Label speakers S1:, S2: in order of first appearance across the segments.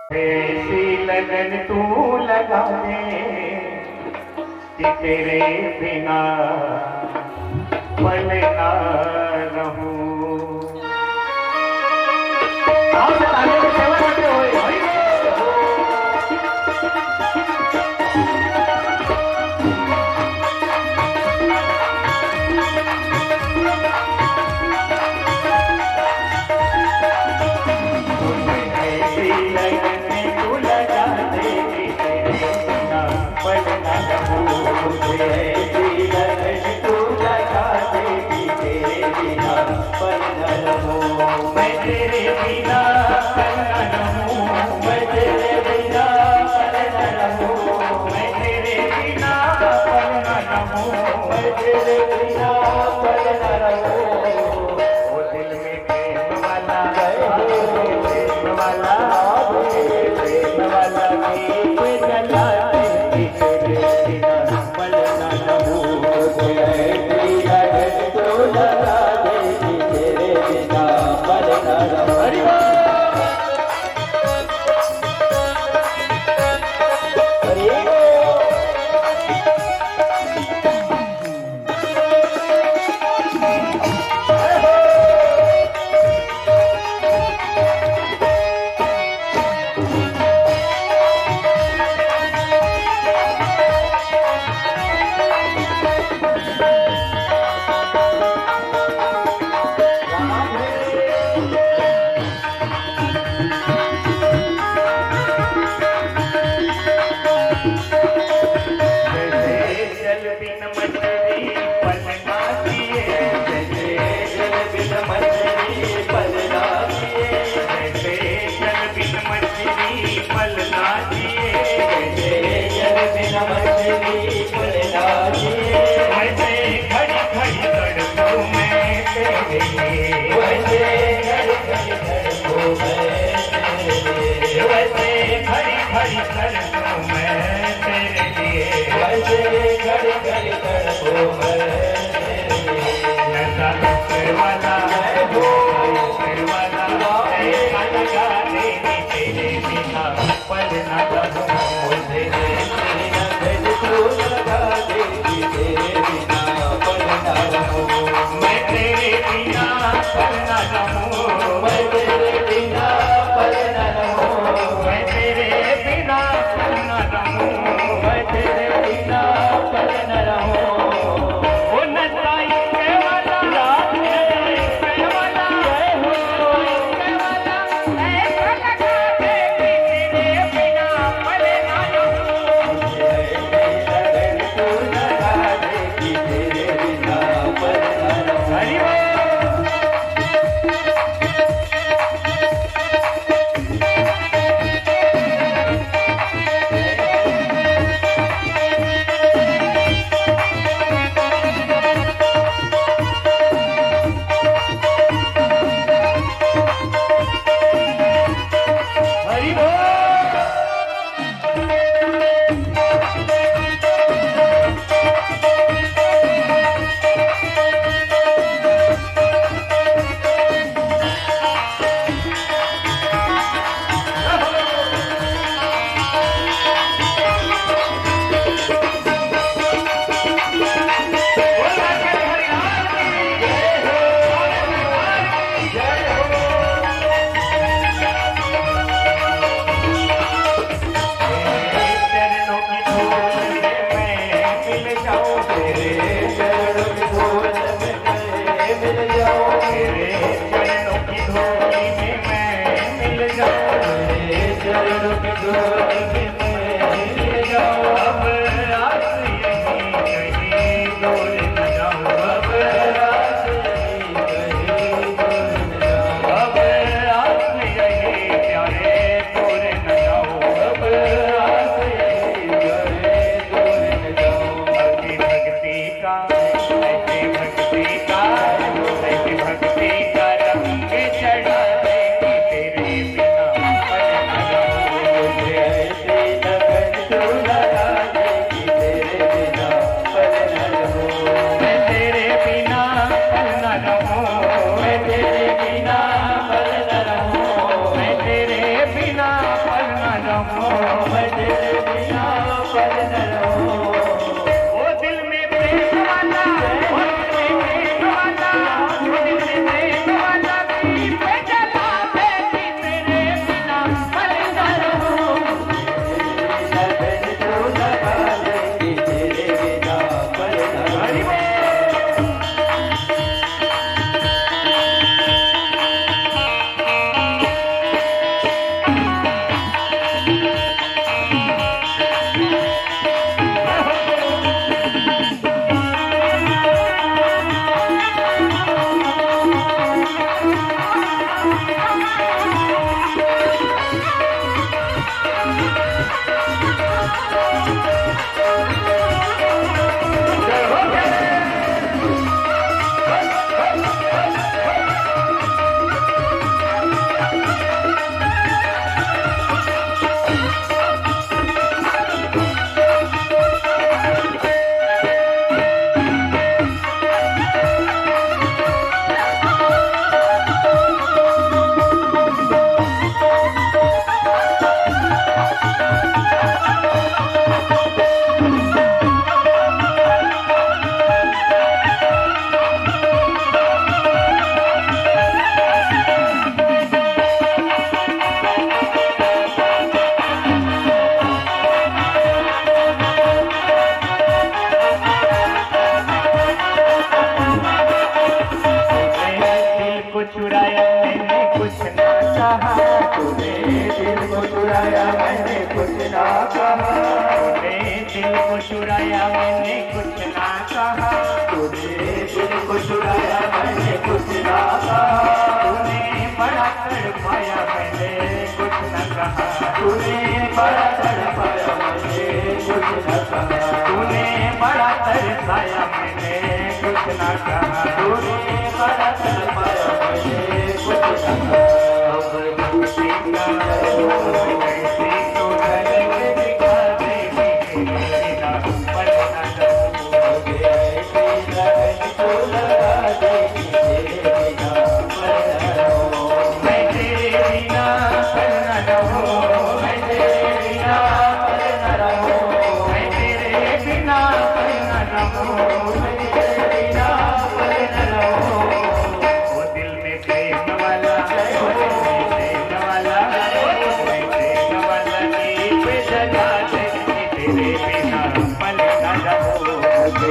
S1: ऐसी लगन तू लगा दे कि तेरे बिना पल ना रहूं। आप तालियों की सेवा करते हो मैंने कुछ ना कहा,
S2: तूने दिल को चुराया मैंने कुछ ना कहा,
S1: तूने दिल को चुराया मैंने कुछ ना कहा,
S2: तूने दिल को चुराया मैंने कुछ ना कहा,
S1: तूने बड़ा तड़पाया मैंने कुछ न कहा,
S2: तूने बड़ा तड़पाया मैंने कुछ ना कहा,
S1: तूने बड़ा तरसाया मैंने कुछ न कहा,
S2: तूने बड़ा तड़पाया मैंने कुछ ना कहा।
S1: अब खुशी का कैसी तो झलक दिखा दे मेरा पल न लगूं।
S2: ऐसी लगन तो लगा दे तेरे बिना पल न रहूं।
S1: मैं तेरे बिना पल न रहूं, मैं तेरे बिना पल न रहूं, मैं तेरे बिना पल न रहूं, मैं तेरे बिना पल न रहूं। वो दिल में प्रेम वाला, वो दिल में प्रेम वाला, मैं प्रेम वाला दीप जगा दे तेरे बिना पल न रहूं।
S2: ऐसी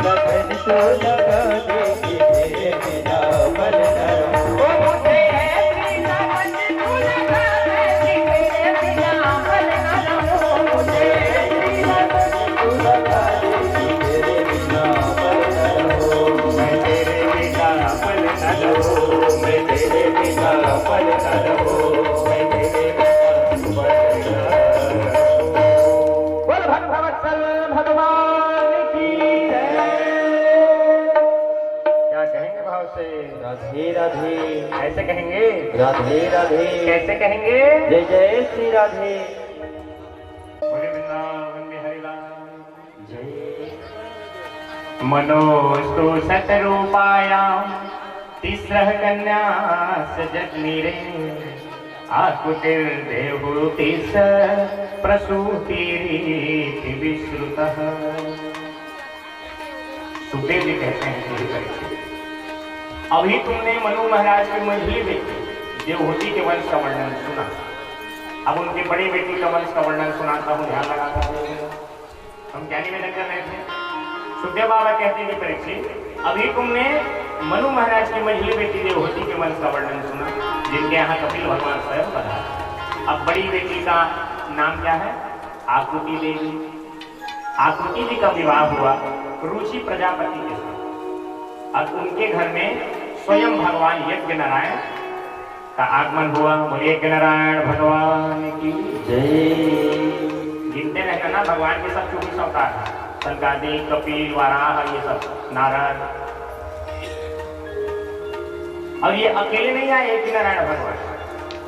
S2: लगन तो लगा दे तेरे बिना पल न रहूं।
S1: ओ मुझे ऐसी लगन तू लगा दे कि तेरे बिना पल न रहूं, मुझे ऐसी लगन
S2: तू लगा दे तेरे बिना पल न रहूं।
S1: मैं तेरे बिना पल न रहूं, मैं तेरे बिना पल न रहूं, मैं तेरे बिना पल न रहूं। बोल भक्तवत्सल भगवान की जय। क्या कहेंगे भाव से?
S2: राधे राधे
S1: कैसे कहेंगे?
S2: राधे राधे
S1: कैसे कहेंगे?
S2: जय जय श्री राधे
S1: बोले वृंदावन बिहारी लाल
S2: जय।
S1: मनोस्तु शतरूपायां तिस्रः कन्या सजग्निरे आकुतिर्देहूतिस प्रसूतिरीति विश्रुतः। सुखदेव जी कहते हैं कि हे परीक्षित, अभी तुमने मनु महाराज की मंझली बेटी देवहूति के वंश का वर्णन सुना, अब उनकी बड़ी बेटी का वंश का वर्णन सुनाता हूँ, ध्यान लगाता हूँ। हम क्या निवेदन कर रहे थे? सुखदेव बाबा कहते हैं कि परीक्षित, अभी तुमने मनु महाराज की मंझली बेटी देवहूति के वंश का वर्णन सुना, जिनके यहाँ कपिल भगवान स्वयं पधारे। अब बड़ी बेटी का नाम क्या है? आकृति देवी। आकृति जी का विवाह हुआ रुचि प्रजापति के साथ। अब उनके घर में स्वयं भगवान यज्ञ नारायण का आगमन हुआ। बोले यज्ञ नारायण भगवान की
S2: जय।
S1: गिनते रहना ना, भगवान के सब 24 अवतार हैं, सनकादि, कपिल, वाराह, ये सब, नारद। और ये अकेले नहीं आए यज्ञ नारायण भगवान,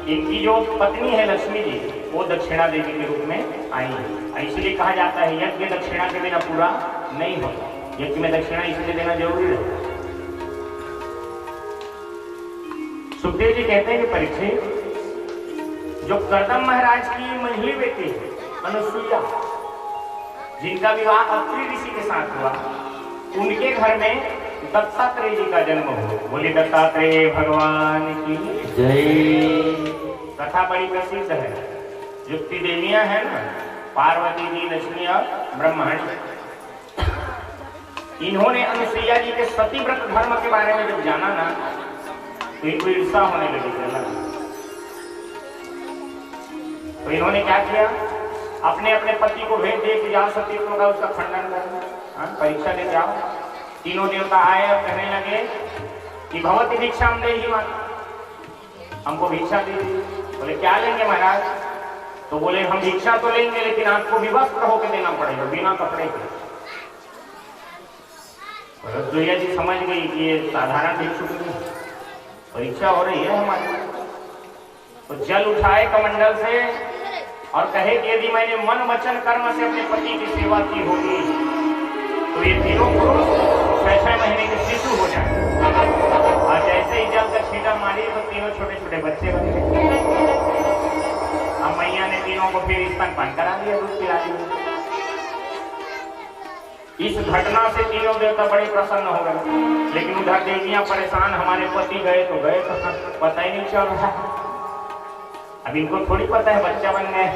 S1: इनकी जो पत्नी है लक्ष्मी जी, वो दक्षिणा देवी के रूप में आई है। इसलिए कहा जाता है यज्ञ दक्षिणा के बिना पूरा नहीं होता, यज्ञ में दक्षिणा इसलिए देना जरूरी है। सुखदेव जी कहते हैं कि परीक्षित, जो कर्दम महाराज की मंझली बेटी है अनुसुईया, जिनका विवाह अत्रि ऋषि के साथ हुआ, उनके घर में दत्तात्रेय जी का जन्म हुआ। बोले दत्तात्रेय भगवान की
S2: जय।
S1: कथा बड़ी प्रसिद्ध है। युक्ति देवियां हैं ना, पार्वती जी, लक्ष्मी और ब्रह्मांड, इन्होंने अनुसुईया जी के सती व्रत धर्म के बारे में जब जाना ना, तो इनको ईर्षा होने लगी। तो इन्होंने क्या किया, अपने अपने पति को भेज दिए कि जाओ सतीत्व का उसका खंडन करना, परीक्षा दे जाओ। तीनों देवता आए और कहने लगे कि भगवती भिक्षा हम देगी माता, हमको भिक्षा दीजिए। बोले क्या लेंगे महाराज? तो बोले हम भिक्षा तो लेंगे, लेकिन आपको विवस्त्र होकर देना पड़ेगा, बिना कपड़े के। रसोईया जी समझ गई कि ये साधारण भिक्षुक नहीं, परीक्षा हो रही है हमारी। तो जल उठाए कमंडल से और कहे कि यदि मैंने मन वचन कर्म से अपने पति की सेवा की होगी तो ये तीनों पुरुष 6 महीने के शिशु हो जाए। और जैसे ही जल का छींटा मारी तो तीनों छोटे छोटे बच्चे बन गए। अब मैया ने तीनों को फिर स्तनपान करा दिया, दूध पिला दिया। इस घटना से तीनों देवता बड़े प्रसन्न हो गए, लेकिन उधर देवियां परेशान, हमारे पति गए तो गए, तो पता ही नहीं चल रहा। अब इनको थोड़ी पता है बच्चा बन गए।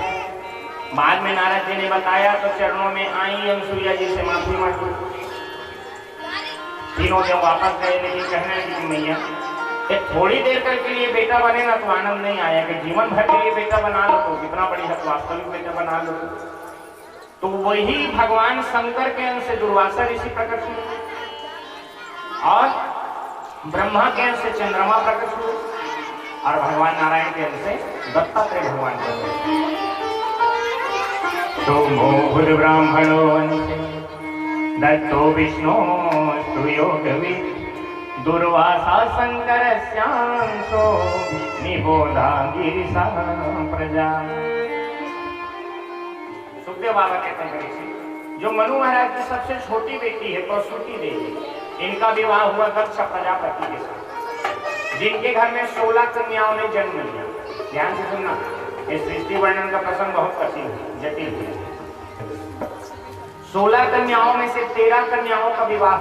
S1: बाद में नारद जी ने बताया तो चरणों में आई अनुसुईया जी से माफी मांगी। तीनों देव वापस गए, लेकिन कहने लगी मैया कि थोड़ी देर तक के लिए बेटा बने ना तो आनंद नहीं आया, कि जीवन भर के लिए बेटा बना लो तो कितना बढ़िया, वास्तविक बेटा बना लो। तो वही भगवान शंकर के अंश से दुर्वासा ऋषि प्रकट हुए और ब्रह्मा के अंश से चंद्रमा प्रकट हुए और भगवान नारायण के अंश से दत्तात्रेय भगवान प्रकट हुए। सोमो भूर ब्राह्मणो वंशे दत्तो विष्णु योगवित् दुर्वासा शंकरस्यांशो निबोधा गिरिशा प्रजा। सुखदेव बाबा कहते हैं जो मनु महाराज की सबसे छोटी बेटी है प्रसूति देवी, इनका विवाह हुआ दक्ष प्रजापति के साथ, जिनके घर में 16 कन्याओं ने जन्म लिया। ध्यान से सुनना, इस सृष्टि वर्णन का प्रसंग बहुत कठिन है, जटिल है। 16 कन्याओं में से 13 कन्याओं का विवाह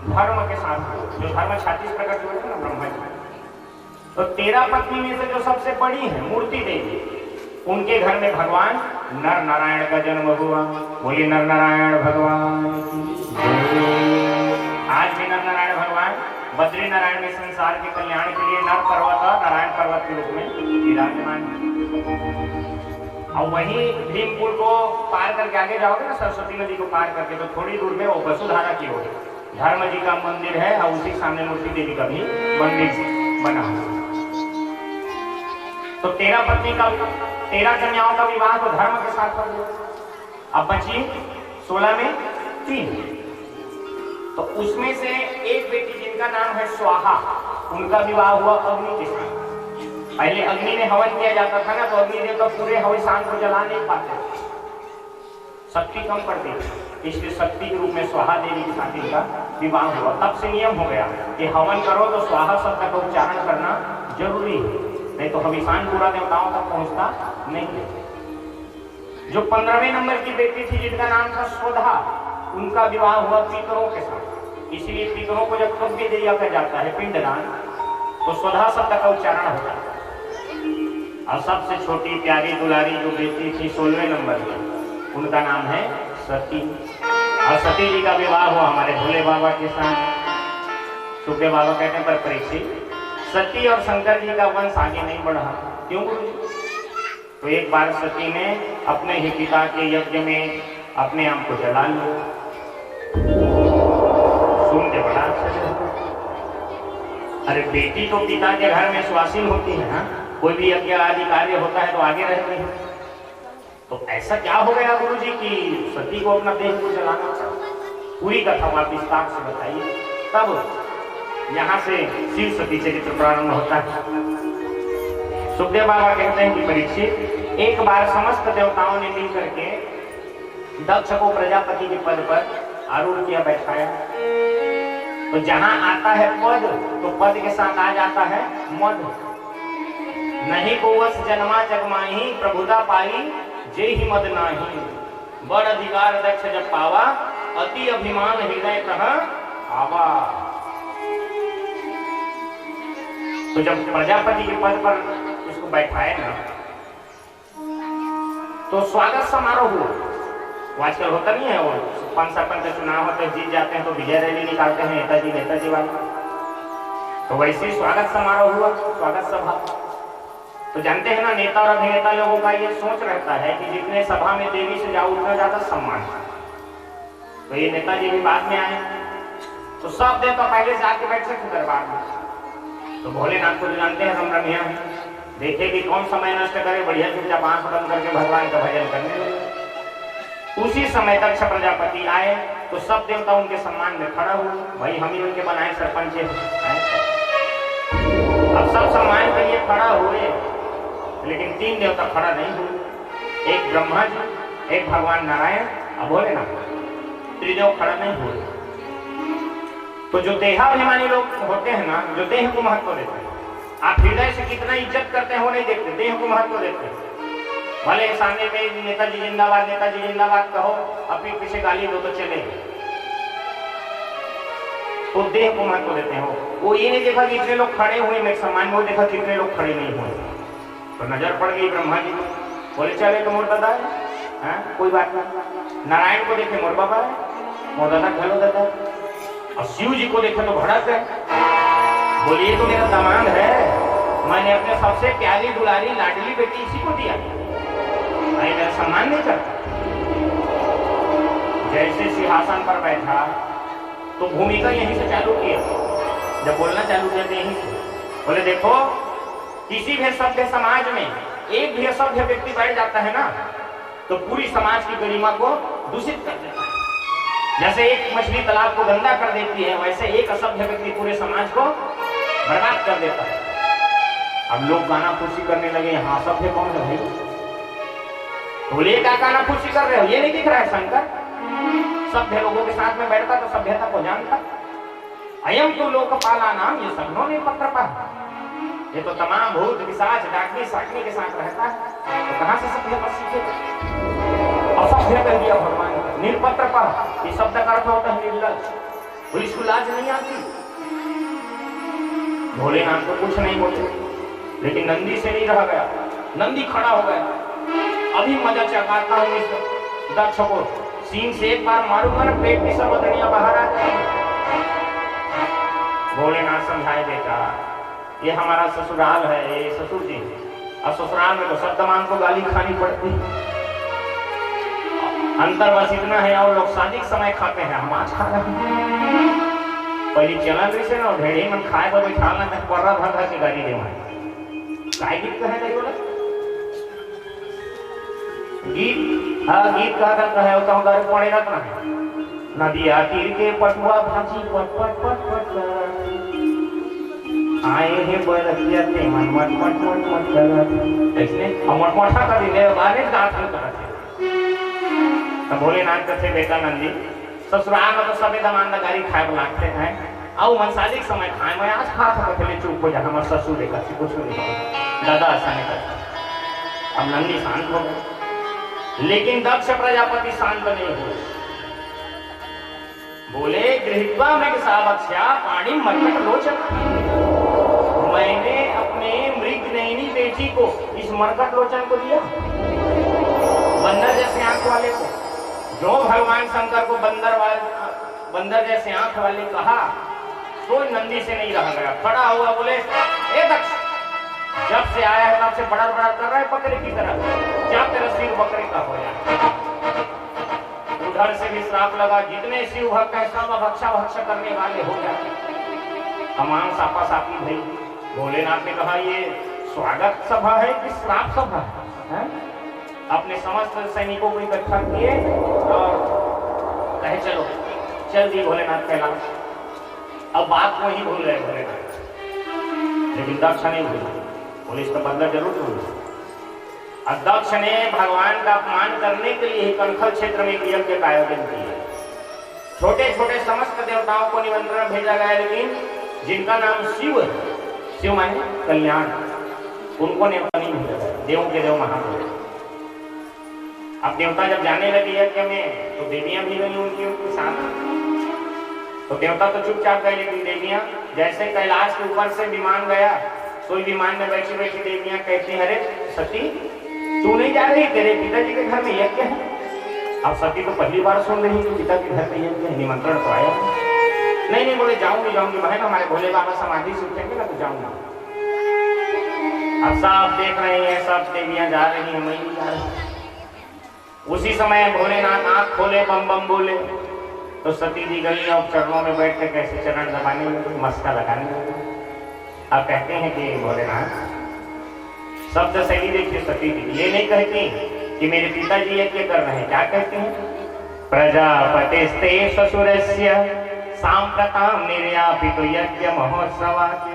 S1: धर्म के साथ हुआ, जो धर्म 36 प्रकट हुए थे ना ब्रह्मा जी। तो 13 पत्नी में से जो सबसे बड़ी है मूर्ति देवी, उनके घर में भगवान नर नारायण का जन्म हुआ। बोलिए नर नारायण भगवान की। आज भी नर नारायण भगवान बद्री नारायण में संसार के कल्याण के लिए नर पर्वत और नारायण पर्वत के रूप में विराजमान है। और वहीं भीमपुर को पार करके आगे जाओगे ना, सरस्वती नदी को पार करके, तो थोड़ी दूर में वो वसुधारा की ओर धर्म जी का मंदिर है और उसी सामने मूर्ति देवी का भी मंदिर बना हुआ। तो 13 पत्नी का 13 कन्याओं का विवाह तो धर्म के साथ कर दिया। अब बची 16 में 3, तो उसमें से एक बेटी जिनका नाम है स्वाहा, उनका विवाह हुआ अग्नि के साथ। पहले अग्नि में हवन किया जाता था ना, तो अग्नि देवता पूरे हविष्यान को जला नहीं पाते, शक्ति कम पड़ती, इसलिए शक्ति के रूप में स्वाहा देवी के साथ इनका विवाह हुआ। तब से नियम हो गया कि हवन करो तो स्वाहा शब्द का उच्चारण करना जरूरी है, नहीं तो हविष्यान पूरा देवताओं तक पहुंचता नहीं है। जो 15वें नंबर की बेटी थी जिनका नाम था स्वधा, उनका विवाह हुआ पितरों के साथ, इसलिए पितरों को जब तब भी दिया जाता है पिंडदान, तो स्वधा शब्द का उच्चारण होता है। और सबसे छोटी प्यारी दुलारी जो बेटी थी 16वें नंबर की, उनका नाम है सती। और सती जी का विवाह हुआ हमारे भोले बाबा के साथ। सुखदेव बाबा कहते हैं पर परीक्षित, सती और शंकर जी का वंश आगे नहीं बढ़ा, क्यों गुरु जी? तो एक बार सती ने अपने ही पिता के यज्ञ में अपने आप को जला लिया। सुन के बड़ा अच्छा, अरे बेटी तो पिता के घर में सुवासिन होती है ना, कोई भी यज्ञ आदि कार्य होता है तो आगे रहती है, तो ऐसा क्या हो गया गुरु जी की सती को अपना देह को जलाना चाहिए? पूरी कथा आप विस्तार से बताइए, तब यहाँ से शिव सती चरित्र प्रारंभ होता है। सुखदेव बाबा कहते हैं कि परीक्षित, एक बार समस्त देवताओं ने मिलकर के दक्ष को प्रजापति के पद पर आरूढ़ किया, बैठाया। तो जहां आता है पद, तो पद के साथ आ जाता है मद। नहीं को वश जन्मा जगमाही, प्रभुता पाई जे ही मद नाही। बड़ अधिकार दक्ष जब पावा, अति अभिमान हृदय कह आवा। तो जब प्रजापति के पद पर इसको बैठाए ना, तो स्वागत समारोह हुआ। आजकल होता नहीं है, वो 5 सरपंच का चुनाव होता है, जीत जाते हैं तो विजय रैली निकालते हैं नेताजी वाले, तो वैसे स्वागत समारोह हुआ, स्वागत सभा। तो जानते हैं ना, नेता और अभिनेता लोगों का ये सोच रहता है कि जितने सभा में देवी से जाओ उतना ज्यादा सम्मान। तो ये नेताजी भी बाद में आए, तो सब देवता पहले से आके बैठ सकते दरबार में। तो भोलेनाथ को जो जानते हैं हम रमिया, देखे कि कौन समय नष्ट करे, बढ़िया चुपचाप आंख बंद करके भगवान का भजन करने लगे। उसी समय दक्ष प्रजापति आए, तो सब देवता उनके सम्मान में खड़ा हुए, भाई हम ही उनके बनाए सरपंच हैं। अब सब सम्मान के लिए खड़ा हुए, लेकिन 3 देवता खड़ा नहीं हुए, एक ब्रह्मा जी, एक भगवान नारायण और भोलेनाथ, त्रिदेव खड़ा नहीं हुए। तो जो देहाभिमानी लोग होते हैं ना, जो देह को महत्व देते हैं, आप हृदय से कितना इज्जत करते हैं वो नहीं देखते, देह को महत्व देते हैं। भले सामने में नेताजी जिंदाबाद कहो, अपने पीछे गाली दो तो चले, तो देह को महत्व देते हैं। वो ये नहीं देखा कि इतने लोग खड़े हुए मेरे सम्मान में, वो देखा कितने लोग खड़े नहीं हुए। तो नजर पड़ गई ब्रह्मा जी को, बोले चले तो मोर दादा है, कोई बात नहीं। नारायण को देखे मोर बाबा है, मोर दादा खलो दादा। और शिव जी को देखे तो भड़क है, बोलिए तो मेरा दामाद है, मैंने अपने सबसे प्यारी दुलारी लाडली बेटी इसी को दिया, भाई मेरा सम्मान नहीं करता। जैसे सिंहासन पर बैठा तो भूमिका यहीं से चालू किया, जब बोलना चालू किया यहीं से बोले देखो किसी भी सभ्य समाज में एक भी असभ्य व्यक्ति बैठ जाता है ना तो पूरी समाज की गरिमा को दूषित कर देता है। जैसे एक मछली तालाब को गंदा कर देती है वैसे एक असभ्य व्यक्ति पूरे समाज को बर्बाद कर देता है। अब लोग गाना फूसी करने लगे, यहाँ असभ्य कौन है भाई? बोले क्या गाना फूसी कर रहे हो, ये नहीं दिख रहा है शंकर? सभ्य लोगों के साथ में बैठता तो सभ्यता को जानता। अयम तो लोकपाला नाम, ये सब ने पत्र पर, ये तो तमाम भूत पिशाच डाकनी साकनी के साथ रहता है, तो कहां से सभ्य पर सीखेगा? असभ्य कर दिया भगवान। निरपत्र पर, ये शब्द का अर्थ होता है निर्लज, पुलिस को लाज नहीं आती। भोलेनाथ को कुछ नहीं बोले, लेकिन नंदी से नहीं रह गया, नंदी खड़ा हो गया। अभी मजा चकाता हूं इस दक्ष को, सींग से एक बार मारूंगा ना पेट की सब बदनियां बाहर आ जाएंगी। भोलेनाथ समझाए बेटा ये हमारा ससुराल है, ये ससुर जी, और ससुराल में तो सद्दमान को गाली खानी पड़ती। अंतर बस इतना है और लोग शादी के समय खाते हैं, हम आज खा रहे हैं। पहली चलन रही से ना ढेड़ी में खाए तो बैठालना तक पर्रा भर भर के गाली देवा काय गीत कहे नहीं बोला गीत, हाँ गीत कहे होता हूँ घर पड़े रहता है। नदिया तीर के पटुआ भाजी पट पट पट पट आए हैं बरतिया ते मन मट मट मट मट करत ऐसने हम मट मठा कर दिले बारे गाथन करत है। तब भोलेनाथ कहते बेटा नंदी ससुराल में तो सबे दमानदारी खाए लागते हैं, आओ मनसाजिक समय खाए मैं आज खा था पहले चुप हो जा, हमारे ससुर देखा सी कुछ नहीं दादा ऐसा नहीं करता। अब नंदी शांत हो गए, लेकिन दक्ष प्रजापति शांत नहीं हुए। बोले गृहीत्वा में सावक्ष्या पाणी मर्कट लोचन, मैंने अपने मृग नयनी बेटी को इस मरकट लोचन को दिया, बंदर जैसे आंख वाले को। जो भगवान शंकर को बंदर जैसे आंख वाले कहा तो नंदी से नहीं रह गया, खड़ा हुआ बोले ए दक्ष जब से आया है तब से बड़ा बड़ा कर रहा है बकरे की तरह, जब तेरा सिर बकरे का हो जाए। उधर से भी श्राप लगा, जितने शिव भक्त हैं सब भक्षा भक्षा करने वाले हो जाते। तमाम सापा सापी भई। भोलेनाथ ने कहा ये स्वागत सभा है कि श्राप सभा है? अपने समस्त सैनिकों को इकट्ठा किए और कहे चलो चल दी भोलेनाथ कैलाश। अब बात को ही भूल रहे भोलेनाथ, लेकिन दक्ष नहीं भूला, पुलिस का बदला जरूर भूला। अब दक्ष ने भगवान का अपमान करने के लिए कनखल क्षेत्र में एक यज्ञ का आयोजन किया। छोटे छोटे समस्त देवताओं को निमंत्रण भेजा गया, लेकिन जिनका नाम शिव है, शिव माने कल्याण, उनको न्योता नहीं भेजा गया। देवों के देव महादेव। अब देवता जब जाने लगे यज्ञ में तो देवियां भी गई उनके साथ, तो देवता तो चुपचाप गए, लेकिन देवियां जैसे कैलाश के ऊपर से विमान गया तो विमान में बैठी बैठी देवियां कहती अरे सती तू नहीं जा रही, तेरे पिताजी के घर में यज्ञ है। अब सती तो पहली बार सुन रही कि पिता के घर में यज्ञ है, निमंत्रण तो आया नहीं बोले जाऊंगी बहन, हमारे भोले बाबा समाधि से उठेंगे ना तो जाऊंगा। अब सब देख रहे हैं, सब देवियां जा रही है, मैं भी जा रही। उसी समय भोलेनाथ आंख खोले बम बम बोले तो सती जी गई और चरणों में बैठ के कैसे चरण दबाने लगी, मस्का लगाने लगी। अब कहते हैं कि भोलेनाथ शब्द शैली देखिए, सती जी ये नहीं कहती कि मेरे पिताजी यज्ञ कर रहे हैं, क्या कहते हैं प्रजापतिस्ते ससुरस्य सांप्रताम निर्यापितो यज्ञ महोत्सवात्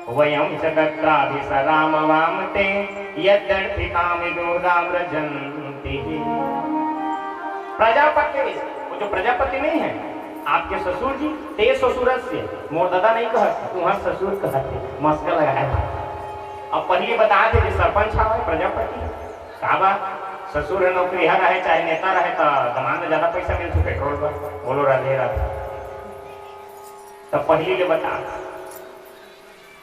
S1: वयं च तत्राभिसराम वामते यद्दर्पितामिदोदाव्रजन्ति। प्रजापति, वो जो प्रजापति नहीं है आपके ससुर जी, ते ससुरस्य, मोर दादा नहीं कहते, तुम्हारा ससुर कहते, मस्का लगाया। अब पहले बताए थे कि सरपंच है प्रजापति, काबा ससुर नौकरी रहे चाहे नेता रहे तो दमान में ज्यादा पैसा मिलते पेट्रोल पर, बोलो राधे राधे। तब पहले के बता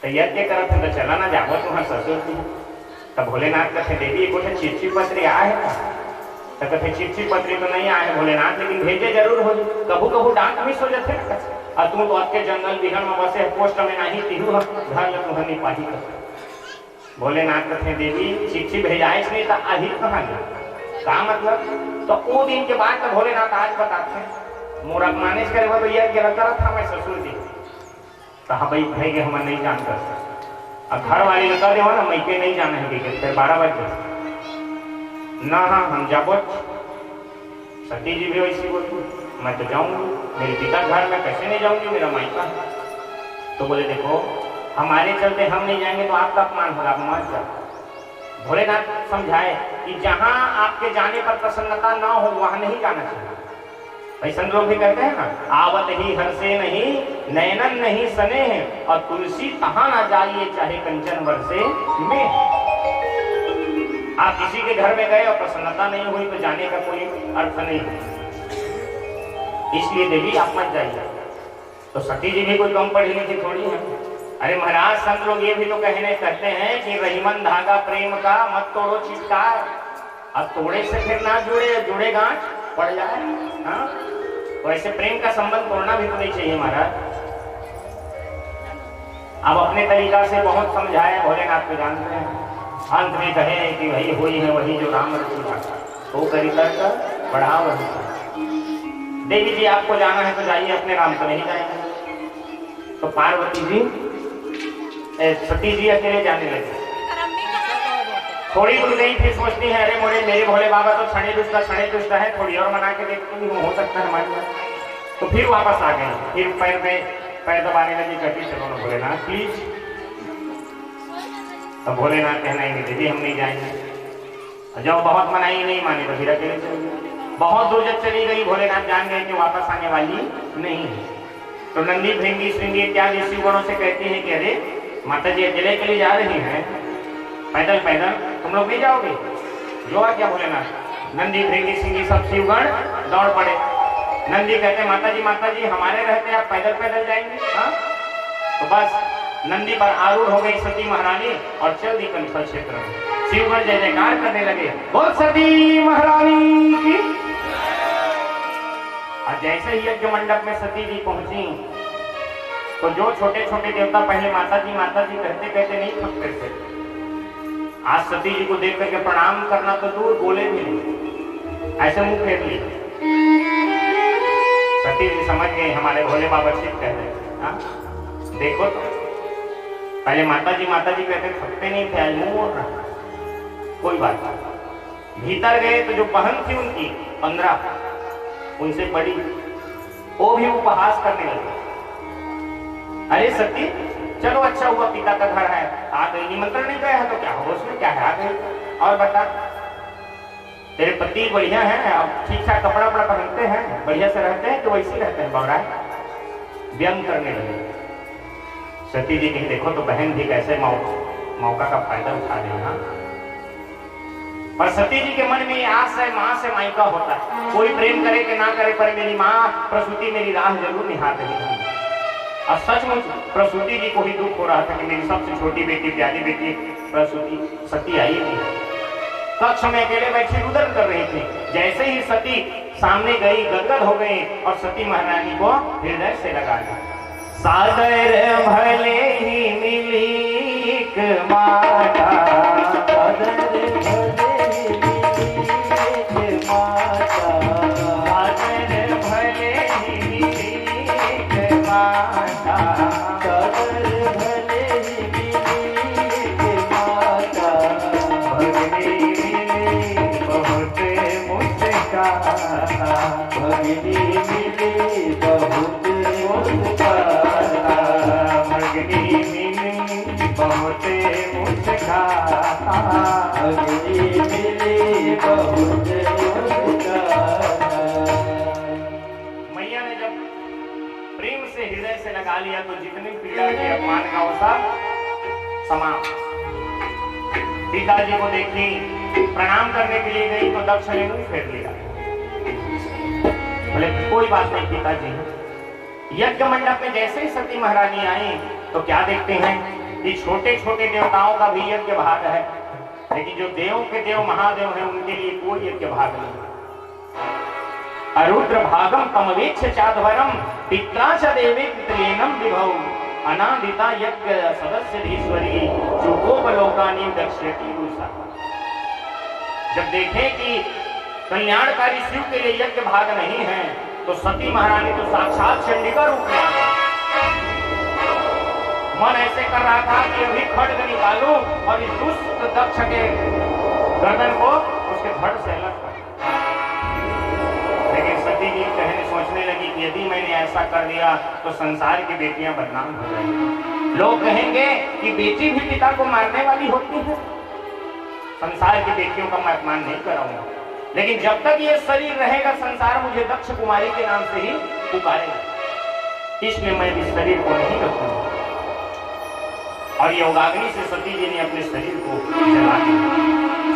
S1: तो यज्ञ करत तो चला ना जाओ तुम्हारा ससुर जी। तब भोलेनाथ कथे देवी एक चिट्ठी पत्र आया है तो कहते चिट्ठी पत्री तो नहीं आए भोलेनाथ, लेकिन भेजे जरूर हो। कभू कभू डाक मिस हो जाते ना, और तू तो आपके जंगल बिहन में बसे पोस्ट में नहीं तीहू घर तुहनी पाही। भोलेनाथ कहते देवी चिट्ठी भेजाए नहीं तो अभी कहाँ गए, का मतलब? तो वो दिन के बाद तो भोलेनाथ आज बताते हैं मोरा मानिश करे तो यह करत था मैं ससुर जी कहा भाई भाई के हम नहीं जानता, अब घर वाले लगा दे ना मैं के नहीं जाना है कि फिर 12 बजे ना, हाँ हम जाबो। सती जी भी वैसी बोलती मैं तो जाऊंगी, मेरे पिता घर में कैसे नहीं जाऊंगी, मेरा मायका है। तो बोले देखो हमारे चलते हम नहीं जाएंगे तो आपका अपमान होगा, आप मत जाओ। भोलेनाथ समझाए कि जहां आपके जाने पर प्रसन्नता ना हो वहां नहीं जाना चाहिए। ऐसा लोग भी कहते हैं ना, आवत ही हर्षे नहीं नैनन नहीं सने हैं, और तुलसी कहाँ ना जाइए चाहे कंचन वर्षे में। आप किसी के घर में गए और प्रसन्नता नहीं हुई तो जाने का कोई अर्थ नहीं, इसलिए देवी आप मत जाइए। तो सती जी भी कोई कम पढ़ी लिखी थोड़ी है। अरे महाराज संत लोग ये भी तो कहते हैं कि रहीमन धागा प्रेम का मत तोड़ो चिपकाए, अब तोड़े से फिर ना जुड़े गांठ पड़ जाए। हाँ तो ऐसे प्रेम का संबंध तोड़ना भी तो नहीं चाहिए महाराज। अब अपने तरीका से बहुत समझाए, भोलेनाथ को जानते हैं। अंत में कहे कि वही हुई है वही जो राम रचुआ तो करी कर बढ़ा वही। देवी जी आपको जाना है तो जाइए, अपने राम तो नहीं जाएंगे। तो पार्वती जी सती जी अकेले जाने लगे। थोड़ी दूर गई फिर सोचती है अरे मोरे मेरे भोले बाबा तो छड़े दुष्ट है, थोड़ी और मना के देखती हूँ हो सकता है हमारे पास। तो फिर वापस आ गए, फिर पैर दबाने लगी, कहती चलो ना भोलेनाथ प्लीज। तो भोलेनाथ कहना ही नहीं दीदी हम नहीं जाएंगे। जब बहुत मनाई नहीं माने तो फिर अकेले चली गई। बहुत दूर जब चली गई भोलेनाथ जान गए कि वापस आने वाली नहीं है। तो नंदी भृंगी श्रृंगी इत्यादि शिवगणों से कहती है कि अरे माता जी अकेले के लिए जा रही हैं, पैदल तुम लोग नहीं जाओगे? जो आ क्या भोलेनाथ। नंदी भृंगी श्रृंगी सब शिवगण दौड़ पड़े। नंदी कहते माता जी हमारे रहते आप पैदल जाएंगे? हाँ तो बस नंदी पर आरूढ़ हो गई सती महारानी और चल दी कंठल क्षेत्र में। शिवगण जय जयकार करने लगे, बोल सती महारानी की। और जैसे ही यज्ञ मंडप में सती जी पहुंची तो जो छोटे छोटे देवता पहले माता जी कहते नहीं थकते थे, आज सती जी को देख करके प्रणाम करना तो दूर बोले भी नहीं, ऐसे मुंह फेर लिए। सती जी समझ गए हमारे भोले बाबा शिव कह रहे। देखो तो पहले माता जी कहते थकते नहीं थे, आज मुंह मोड़ रहा। कोई बात नहीं, भीतर गए तो जो बहन थी उनकी 15 उनसे बड़ी, वो भी उपहास करने लगे। अरे सती चलो अच्छा हुआ पिता का घर है, आ गई, निमंत्रण नहीं गया है तो क्या हो उसमें क्या है, आ गई। और बता तेरे पति बढ़िया है, अब ठीक ठाक कपड़ा वपड़ा पहनते हैं, बढ़िया से रहते हैं तो वैसे रहते हैं बौरा। व्यंग करने लगे। सती जी ने देखो तो बहन भी कैसे मौका का फायदा उठा रही है। पर सती जी के मन में आस है माँ से मायका होता है, कोई प्रेम करे कि ना करे पर मेरी माँ प्रसूति मेरी राह जरूर निहार रही है। और सचमुच प्रसूति जी को ही दुख हो रहा था कि मेरी सबसे छोटी बेटी प्यारी बेटी प्रसूति सती आई थी। कक्ष में अकेले बैठी रुदन कर रही थी। जैसे ही सती सामने गई गदगद हो गई और सती महारानी को हृदय से लगा लिया। सादर भले ही मिली माता, सादर भले ही मिली माता, सादर भले ही मिली माता, सादर भले ही मिली माता, भगनी मिली बहुत मुस्काता, भगनी मिली बहुत भगनी मिली बहुत मुस्काता, भगनी मिली बहुत मुस्काता। मैया ने जब प्रेम से हृदय से लगा लिया तो जितनी पीड़ा की अपमान का वो सब समाप्त। पिताजी को देखी, प्रणाम करने के लिए गई तो दक्ष ने मुंह फेर लिया। बोले कोई बात नहीं पिताजी। यज्ञ मंडप में जैसे ही सती महारानी आई तो क्या देखते हैं कि छोटे छोटे देवताओं का भी यज्ञ भाग है, लेकिन जो देवों के देव महादेव हैं उनके लिए कोई यज्ञ भाग नहीं। अरुद्र भागम तमवेक्ष चाध्वरम पित्रा च देवे पितृनम विभव अनादिता यज्ञ सदस्य धीश्वरी चुकोपलोकानी दक्षयति दूषा। जब देखें कि कल्याणकारी शिव के लिए यज्ञ भाग नहीं है तो सती महारानी तो साक्षात चंडिका रूप में आ गई। मन ऐसे कर रहा था कि अभी खड्ग निकालूं और इस दुष्ट दक्ष के गर्दन को उसके धड़ से अलग कर। लेकिन सती जी कहने सोचने लगी कि यदि मैंने ऐसा कर दिया तो संसार की बेटियां बदनाम हो जाएंगी। लोग कहेंगे कि बेटी भी पिता को मारने वाली होती है। संसार की बेटियों का मैं अपमान नहीं कराऊंगा, लेकिन जब तक ये शरीर रहेगा संसार मुझे दक्ष कुमारी के नाम से ही पुकारेगा, इसलिए मैं इस शरीर को नहीं रखूंगा। और योगाग्नि से सती जी ने अपने शरीर को जला दिया।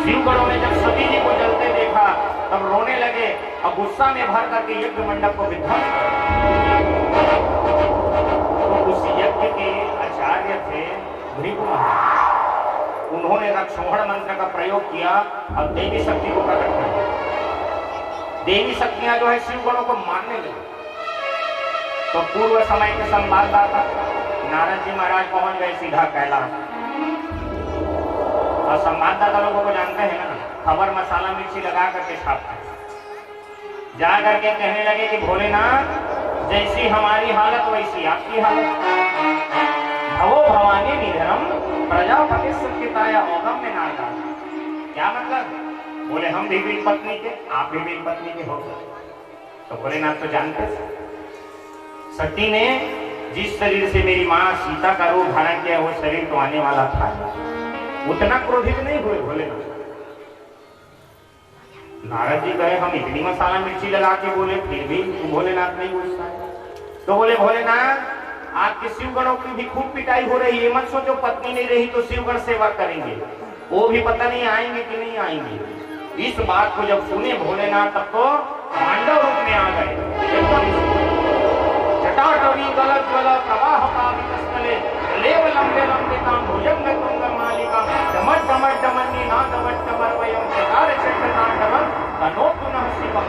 S1: शिवगढ़ों में जब सती जी को जलते देखा तब रोने लगे और गुस्सा में भर करके यज्ञ मंडप को विध्वंस कर। तो उस यज्ञ के आचार्य थे भृगु महाराज। उन्होंने रक्षोहण मंत्र का प्रयोग किया और देवी शक्ति को प्रकट कर दिया। देवी शक्तियां जो है शिवगढ़ों को मारने लगी। तो पूर्व समय के संवाददाता नारद जी महाराज पहुंच गए सीधा कैलाश। और संवाददाता लोगों को जानते हैं ना, खबर मसाला मिर्ची लगा करके छापते। जा करके कहने लगे कि भोलेनाथ जैसी हमारी हालत वैसी आपकी हालत। भवो भवानी निधनम प्रजापति सत्यताया ओगम में नारदा। क्या मतलब? बोले हम भी मेरी पत्नी के, आप भी मेरी पत्नी के हो। तो भोलेनाथ तो जानते थे। सती ने जिस शरीर से मेरी मां सीता का रूप धारण किया वो शरीर तो आने वाला था। उतना क्रोधित नहीं हुए भोलेनाथ। नारद जी कहे हम इतनी मसाला मिर्ची लगा के बोले फिर भी भोलेनाथ नहीं गुस्सा। तो बोले भोलेनाथ आपके शिवगणों की भी खूब पिटाई हो रही है, मत सोचो पत्नी नहीं रही तो शिवगण सेवा करेंगे, वो भी पता नहीं आएंगे कि नहीं आएंगे। इस बात को जब सुने भोलेनाथ तब तो पांडव रूप में आ गए। जटाटवी गलज्वल प्रवाह पावितस्थले लेव लंबे लंबे ताम भुजंग तुंग मालिका डमट डमट डमन्नी ना डमट डमरवयम चकार चक्र तांडवम तनो पुनः शिवम।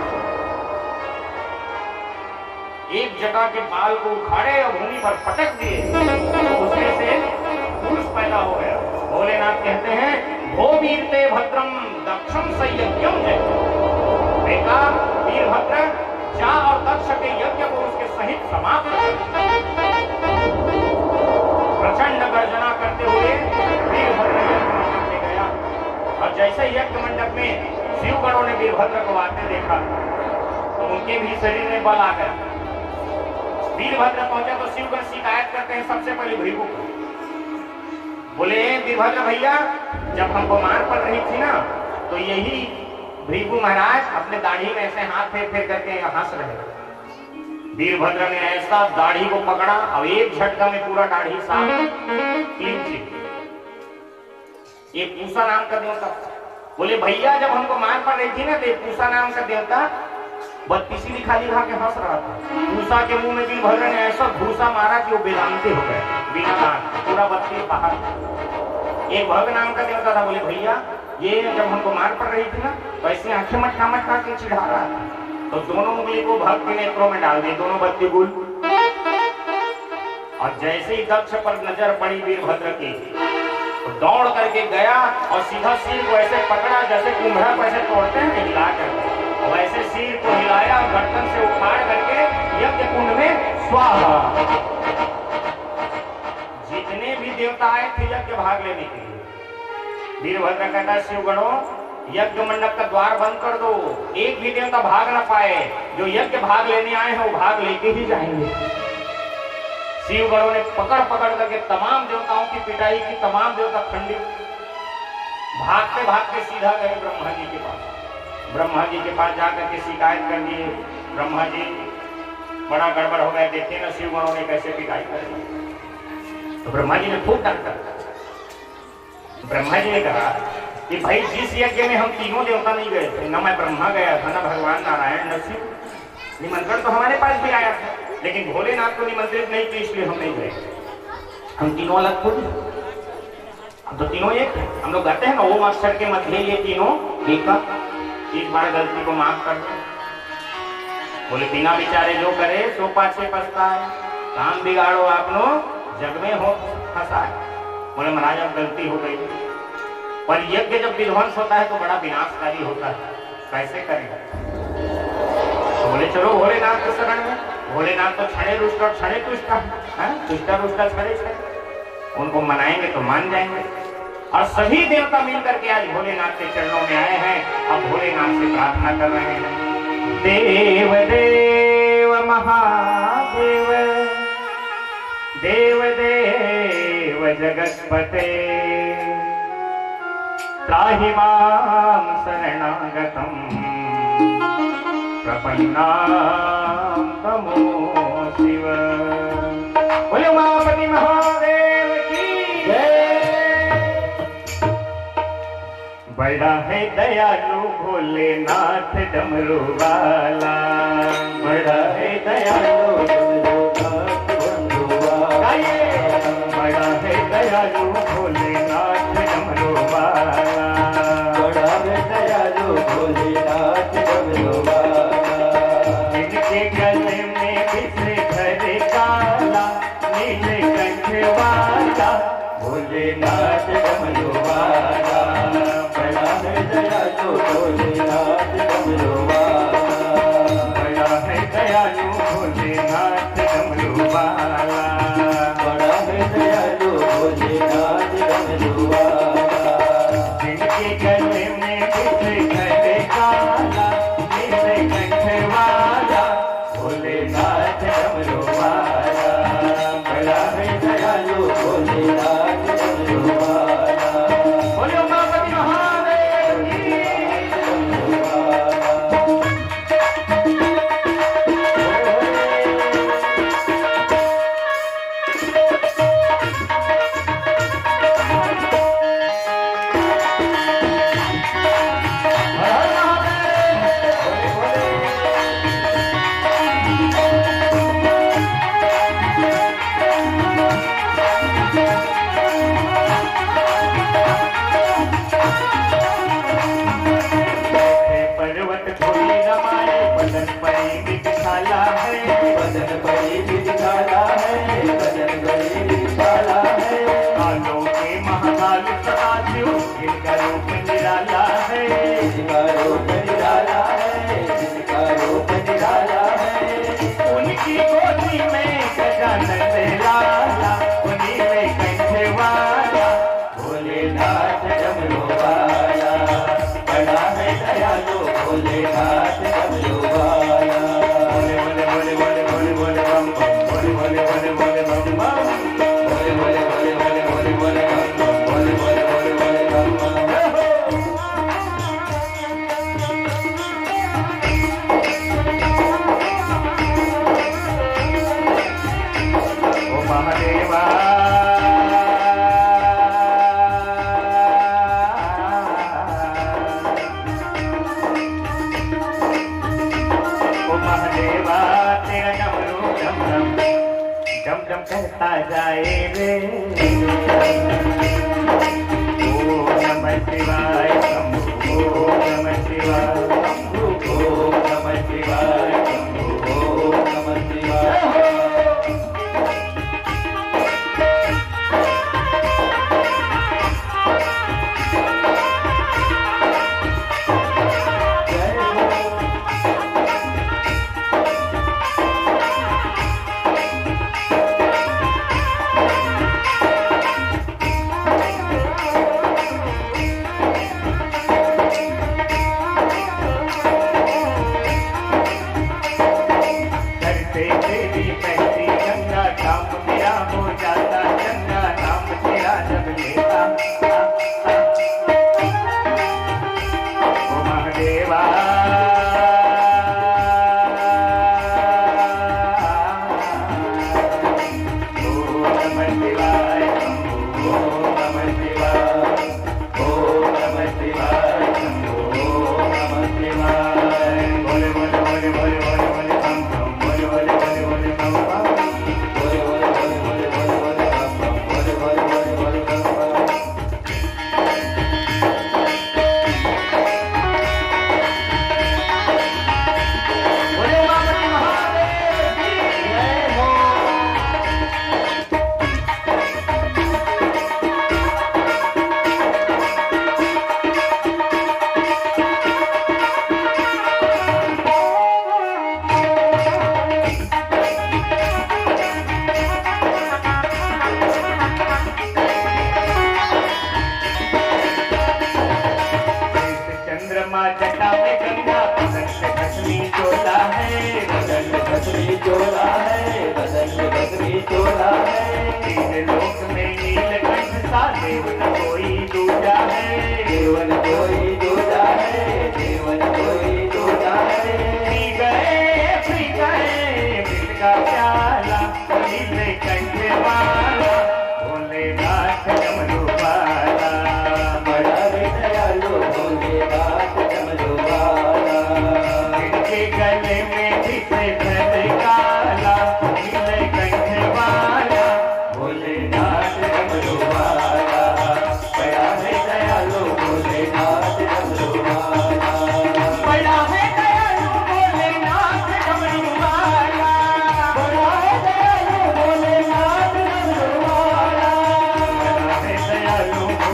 S1: एक जटा के बाल को उखाड़े और भूमि पर पटक दिए तो उसमें से पुरुष पैदा हो गया। भोलेनाथ कहते हैं भो वीरते भद्रम दक्षम संयज्ञम जय। बेटा वीरभद्र जा और दक्ष के यज्ञ को उसके सहित समाप्त कर। प्रचंड गर्जना करते हुए वीरभद्र यज्ञ मंडप में गया और जैसे यज्ञ मंडप में शिवगणों ने वीरभद्र को आते देखा तो उनके भी शरीर में बल आ गया। वीरभद्र पहुंचा तो शिवगण शिकायत करते हैं सबसे पहले भृगु को। बोले वीरभद्र भैया जब हमको मार पड़ रही थी ना तो यही भृगु महाराज अपने दाढ़ी में ऐसे हाथ फेर फेर करके हंस रहे। वीरभद्र ने ऐसा दाढ़ी को पकड़ा और एक झटका में पूरा दाढ़ी साफ क्लीन थी। एक पूसा नाम का देवता बोले भैया जब हमको मार पड़ रही थी ना तो पूसा नाम का देवता बत्तीसी दिखाली खा के हंस रहा था। पूसा के मुंह में वीरभद्र ने ऐसा घूसा मारा कि वो वेदांती हो गए, बिना दांत पूरा बत्तीस बाहर। एक भग नाम का देवता था बोले भैया ये जब हमको मार पड़ रही थी ना तो ऐसे आंखें मटका के चिढ़ा रहा था तो दोनों उंगली को भक्त के नेत्रों में डाल दी, दोनों बत्ती गुल। और जैसे ही दक्ष पर नजर पड़ी वीरभद्र की तो दौड़ करके गया और सीधा सिर को ऐसे पकड़ा जैसे कुम्हरा को ऐसे तोड़ते हैं हिला कर, वैसे सिर को हिलाया गर्दन से उखाड़ करके यज्ञ कुंड में स्वाहा। जितने भी देवता आए थे यज्ञ भाग लेने के लिए वीरभद्र कहता शिवगणों यज्ञ मंडप का द्वार बंद कर दो, एक भी देवता भाग ना पाए। जो यज्ञ भाग लेने आए हैं वो भाग लेके ही जाएंगे। शिवगणों ने पकड़ पकड़ करके तमाम देवताओं की पिटाई की, तमाम देवता खंडित। भागते भागते सीधा गए ब्रह्मा जी के पास। ब्रह्मा जी के पास जाकर के शिकायत कर दिए ब्रह्मा जी बड़ा गड़बड़ हो गया, देखिए ना शिवगणों ने कैसे पिटाई कर। तो ब्रह्मा जी ने खूब डांटा। ब्रह्मा जी ने कहा कि भाई जिस यज्ञ में हम तीनों देवता नहीं गए थे, न मैं ब्रह्मा गया था, न भगवान नारायण, न शिव, निमंत्रण तो हमारे पास भी आया था लेकिन भोलेनाथ को निमंत्रित नहीं किया इसलिए हम नहीं गए। हम तीनों अलग खुद, हम तो तीनों एक थे। हम लोग कहते हैं ना ओम अक्षर के मध्य ये तीनों एक। इस बार गलती को माफ कर दो। बोले बिना विचारे जो करे सो पाछे पछताए, काम बिगाड़ो आपनो जग में हो फंसाए। बोले महाराज अब गलती हो गई, पर यज्ञ जब विध्वंस होता है तो बड़ा विनाशकारी होता है, कैसे करेगा? तो बोले चलो भोलेनाथ के शरण में। भोलेनाथ तो छड़े रुष्ट और छड़े तुष्ट है, तुष्टा रुष्टा छड़े छड़े, उनको मनाएंगे तो मान जाएंगे। और सभी देवता मिलकर के आज भोलेनाथ के चरणों में आए हैं, अब भोलेनाथ से प्रार्थना कर रहे हैं। देव देव महादेव, देव देव जगत्पते, त्राहि मां शरणागतम्, प्रपन्नां तमो शिव। बोले उमापति महादेव की जय। बड़ा है दयालु भोलेनाथ डमरू वाला, बड़ा है दयालु भोलेनाथ डमरू वाला, बड़ा है दयालु भोलेनाथ डमरू वाला, बड़ा है दयालु भोलेनाथ डमरू वाला। जिनके गले में बिछे धरे काला, नीले कंठ वाला, भोलेनाथ डमरू वाला, बड़ा है दयालु भोलेनाथ डमरू वाला, बड़ा है दयालु भोलेनाथ डमरू वाला, बड़ा है दयालु भोलेनाथ डमरू वाला। जिनके गले में बिछे धरे काला, नीले कंठ वाला, भोलेनाथ डमरू वाला, बड़ा है दयालु भोलेनाथ डमरू वाला। बोले उमापति महादेव की पर्वत धूलि रमाए, बदन परी विशाला है, बदन परी विशाला है, बदन परी विशाला है। कालों के महाकाल सदाशिव, जिनका रूप निराला है, जिनका रूप निराला है, जिनका रूप निराला है। उनकी गोदी में गजानन लाला, उन्हीं में कंठ वाला, भोलेनाथ डमरू वाला, बड़ा है दयालु भोलेनाथ डमरू वाला। बोले बोले बोले बोले बोले बोले बम बम, बोले बोले बोले बोले बम बम, बोले बोले बोले बोले बोले बोले बम बम, बोले बोले बोले बोले बम बम। ओ महादेवा महादेवा, तेरा डमरू डम डम डम डम कहता जाए रे। ओम नमः शिवाय शंभु, ओम नमः शिवाय शंभु, ओम नमः शिवाय शंभु, ओम नमः शिवाय।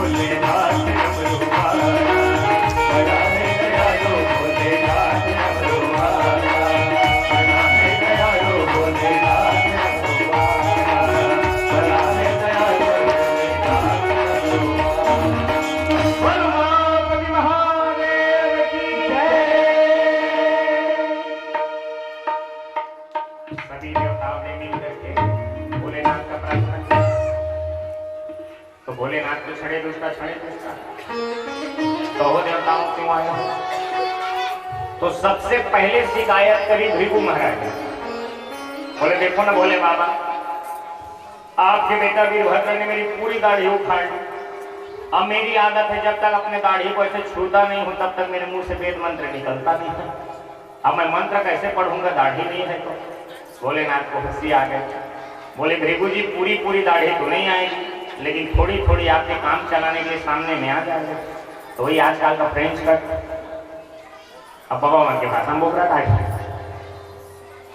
S1: भोलेनाथ डमरुवाला, बड़ा है दयालु भोलेनाथ डमरुवाला, बड़ा है दयालु भोलेनाथ डमरुवाला, बड़ा है दयालु भोलेनाथ डमरुवाला। बोलो गणपति महादेव की जय। सभी देवताओं ने मिलकर के भोलेनाथ का प्रार्थना किया। तो भोलेनाथ को छड़े दूसरा तो हो देवताओं क्यों आया। तो सबसे पहले शिकायत करी भृगु महाराज। बोले देखो ना भोले बाबा, आपके बेटा वीरभद्र ने मेरी पूरी दाढ़ी उखाड़ ली। अब मेरी आदत है जब तक अपने दाढ़ी को ऐसे छूता नहीं हूं तब तक मेरे मुंह से वेद मंत्र निकलता नहीं है। अब मैं मंत्र कैसे पढ़ूंगा, दाढ़ी नहीं है। तो भोलेनाथ को हंसी आ गई। बोले भृगु जी पूरी दाढ़ी तो नहीं आएगी, लेकिन थोड़ी थोड़ी आपके काम चलाने के लिए सामने में आ जाएगा। तो वही आजकल का फ्रेंच कट। अब बाबा मन के भाषा में बोल रहा था।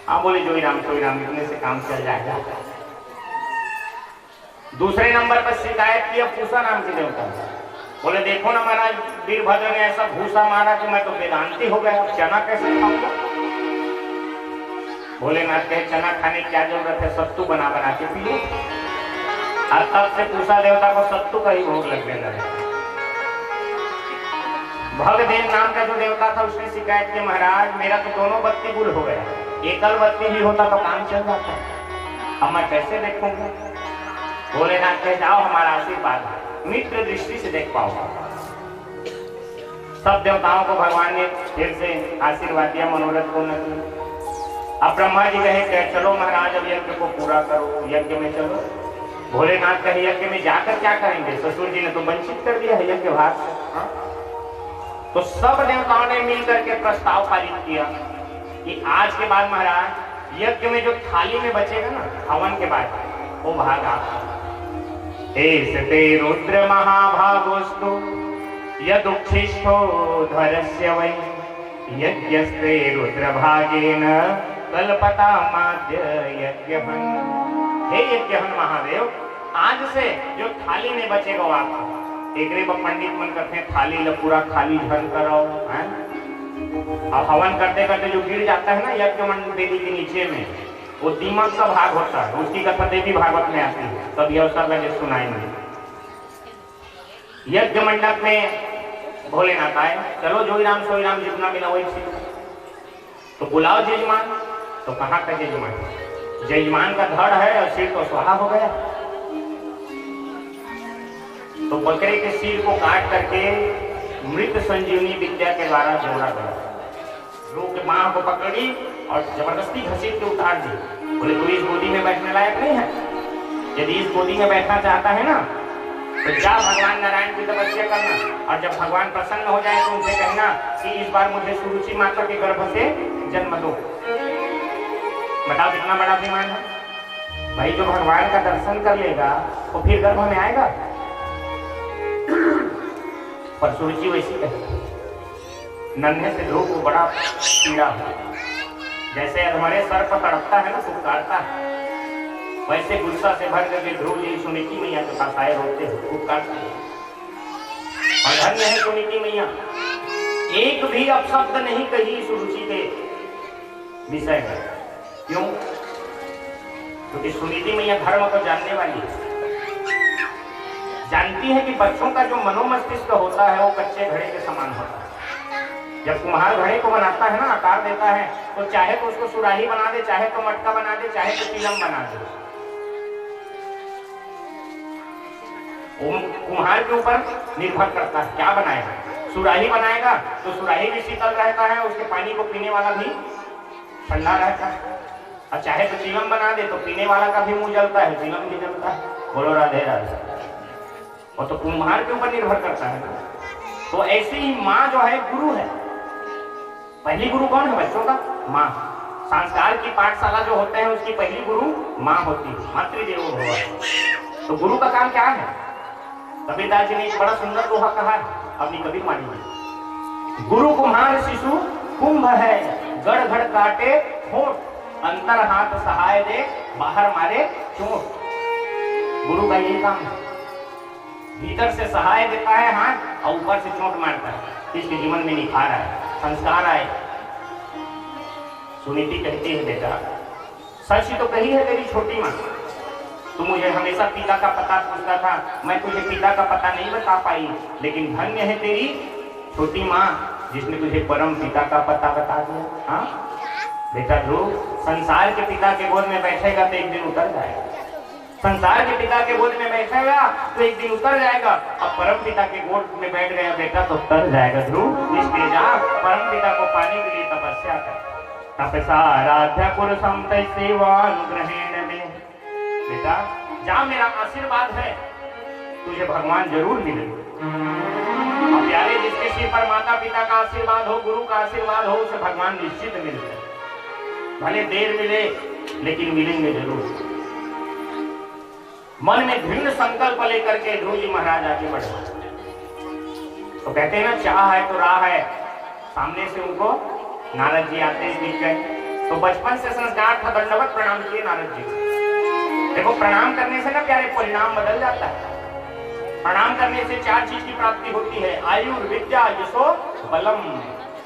S1: हाँ बोले जोई राम इतने से काम चल जाएगा। दूसरे नंबर पर शिकायत किया पूसा नाम के देवता। बोले देखो ना महाराज, वीरभद्र ने ऐसा भूसा मारा कि मैं तो वेदांती हो गया। चना कैसे खाऊंगा। भोलेनाथ कहे चना खाने की क्या जरूरत है, सत्तू बना के पियो। और तब से पूसा देवता को सत्तू का ही भोग लगने लगा। भगदेव नाम का जो देवता था उसने शिकायत की, महाराज मेरा तो दोनों बत्ती गुल हो गया, एकल बत्ती ही होता तो काम चल जाता, अब मैं कैसे देखूंगा। भोलेनाथ कहे जाओ हमारा आशीर्वाद मित्र दृष्टि से देख पाओगे। सब देवताओं को भगवान ने फिर से आशीर्वाद दिया, मनोरथ पूर्ण किया। अब ब्रह्मा जी कहे चलो महाराज अब यज्ञ को पूरा करो, यज्ञ में चलो। भोलेनाथ कहे यज्ञ में जाकर क्या करेंगे, ससुर जी ने तो वंचित कर दिया है यज्ञ भाग से। तो सब देवताओं ने मिलकर के प्रस्ताव पारित किया कि आज के बाद महाराज यज्ञ में जो थाली में बचेगा ना हवन के बाद वो भाग आपका। एसते रुद्र महाभागोस्तु यदुच्छिष्टो धरस्य वै यज्ञस्ते रुद्र भागेन कल्पता माद्य यज्ञहन। हे यज्ञहन महादेव, आज से जो थाली में बचेगा वो आपका। एक पंडित मन करते हैं थाली लो पूरा खाली धन करो है। अब हवन करते करते जो गिर जाता है ना यज्ञ मंडल देवी के नीचे में, वो दीमक का भाग होता है। उसकी कथा देवी भागवत में आती है, तब यह अवसर मैंने सुनाएंगे। यज्ञ मंडप में भोलेनाथ आए, चलो जोई राम सोई राम जितना मिला वही सीख। तो बुलाओ जजमान। तो कहाँ का जजमान, जजमान का धड़ है और सिर तो स्वाहा हो गया। तो बकरे के सिर को काट करके मृत संजीवनी विद्या के द्वारा जोड़ा गया। लोग के मां को पकड़ी और जबरदस्ती घसीट के उतार दी। बोले तू इस गोदी में बैठने लायक नहीं है, यदि इस गोदी में बैठना चाहता है ना तो जा भगवान नारायण की तपस्या करना, और जब भगवान प्रसन्न हो जाए तो उनसे कहना कि इस बार मुझे सुरुचि माता के गर्भ से जन्म दो। बताओ कितना बड़ा अभिमान है भाई। जो भगवान का दर्शन कर लेगा वो फिर गर्भ में आएगा। पर सुरुचि वैसी कहती नन्हे से ध्रुव को बड़ा पीड़ा हो, जैसे हमारे सर पर तड़पता है ना फुफकारता है, वैसे गुस्सा से भर करके ध्रुव जी सुनीति मैया के पास आए रोते हैं फुफकारते हैं। और धन्य है सुनीति मैया, एक भी अपशब्द नहीं कही सुरुचि के विषय में। क्यों? क्योंकि सुनीति मैया धर्म को जानने वाली है, जानती है कि बच्चों का जो मनोमस्तिष्क होता है वो कच्चे घड़े के समान होता है। जब कुम्हार घड़े को बनाता है ना, आकार देता है, तो चाहे तो उसको सुराही बना दे, चाहे तो मटका बना दे, चाहे तो चिलम बना दे। कुम्हार के ऊपर निर्भर करता है क्या बनाएगा। सुराही बनाएगा तो सुराही भी शीतल रहता है, उसके पानी को पीने वाला भी ठंडा रहता है। और चाहे तो चिलम बना दे तो पीने वाला का भी मुंह जलता है, चिलम भी जलता है। बोलो राधे राधे। और तो कुम्हार के ऊपर निर्भर करता है। तो ऐसे ही माँ जो है गुरु है। पहली गुरु कौन है बच्चों का? माँ। संस्कार की पाठशाला जो होते हैं उसकी पहली गुरु माँ होती है, मातृदेवो भव। तो गुरु का काम क्या है? कबीरदास जी ने एक बड़ा सुंदर दोहा कहा है, अपनी कबीर मानिए। गुरु कुम्हार शिशु कुंभ है, गढ़ गढ़ काटे होठ, अंतर हाथ सहाय दे, बाहर मारे चोट। गुरु का यही काम है। भीतर से सहाय देता है हाथ और ऊपर से चोट मारता है, इसके जीवन में निखार आए, संस्कार आए। सुनीति कहती है बेटा सच ही तो कही है तेरी छोटी माँ, तू मुझे हमेशा पिता का पता पूछता था, मैं तुझे पिता का पता नहीं बता पाई, लेकिन धन्य है तेरी छोटी माँ जिसने तुझे परम पिता का पता बता दिया। हाँ बेटा ध्रुव, संसार के पिता के गोद में बैठेगा तो एक दिन उतर जाएगा, संसार के पिता के गोद में बैठेगा तो एक दिन उतर जाएगा, अब परम पिता के गोद में बैठ गया बेटा तो उतर जाएगा। ध्रुव इसलिए जा परम पिता को पाने के लिए तपस्या कर। तपसाराध्य पुरुषम सेवानुग्रहेण में, बेटा जा मेरा आशीर्वाद है, तुझे भगवान जरूर मिलेगा। अब प्यारे जिसके सिर पर माता पिता का आशीर्वाद हो, गुरु का आशीर्वाद हो, उसे भगवान निश्चित मिलते हैं, भले देर मिले लेकिन मिलेंगे जरूर। मन में दृढ़ संकल्प लेकर के ध्रुव जी महाराज आगे बढ़े। तो कहते हैं ना चाह है तो राह है, सामने से उनको नारद जी आते दिख गए। तो बचपन से संस्कार था, दंडवत प्रणाम किए नारद जी। देखो प्रणाम करने से ना प्यारे परिणाम बदल जाता है। प्रणाम करने से 4 चीज की प्राप्ति होती है, आयु विद्या यशो बलम,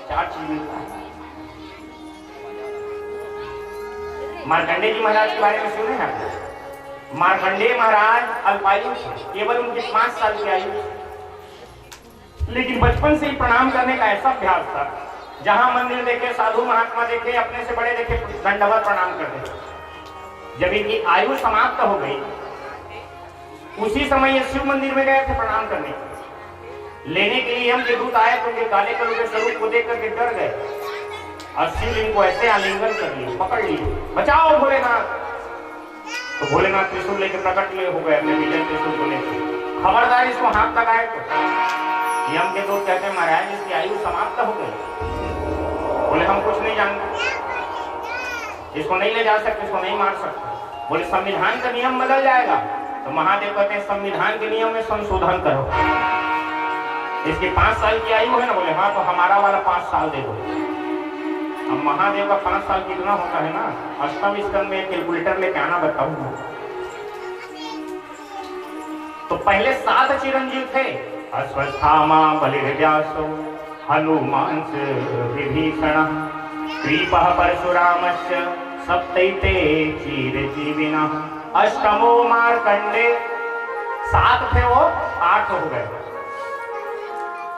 S1: 4 चीज मिलता है। मार्कंडेय जी महाराज के बारे में सुने हैं आपने? मार्कंडेय महाराज अल्पायु थे, केवल उनके 5 साल की आयु, लेकिन बचपन से ही प्रणाम करने का ऐसा अभ्यास था, जहां मंदिर देखे, साधु महात्मा देखे, अपने से बड़े देखे, दंडवत प्रणाम कर देते। जब इनकी आयु समाप्त हो गई उसी समय ये शिव मंदिर में गए थे प्रणाम करने, लेने के लिए यम के दूत आए तो उनके काले कलर के स्वरूप को देख करके डर गए और शिवलिंग को ऐसे आलिंगन कर लिए, पकड़ लिए, बचाओ भोलेनाथ। तो भोलेनाथ त्रिशूल लेके प्रकट ले हो गए अपने विजय त्रिशूल को लेकर, खबरदार इसको हाथ लगाए तो यम के दूत कहते हैं महाराज इसकी आयु समाप्त हो गई। बोले हम कुछ नहीं जानते, इसको नहीं ले जा सकते, इसको नहीं मार सकते। बोले संविधान का नियम बदल जाएगा। तो महादेव कहते हैं संविधान के नियम में संशोधन करो, इसकी 5 साल की आयु है ना। बोले हाँ तो हमारा वाला 5 साल दे दो। अब महादेव का 5 साल कितना होता है ना, अष्टम स्कंद में कैलकुलेटर लेके आना बताऊंगा। तो पहले 7 चिरंजीव थे, अश्वत्थामा बलिर्व्यासो हनुमान विभीषण कृपः परशुरामस्य सप्तैते चिरजीविनः अष्टमो मार्कंडेय। 7 थे वो 8 हो गए।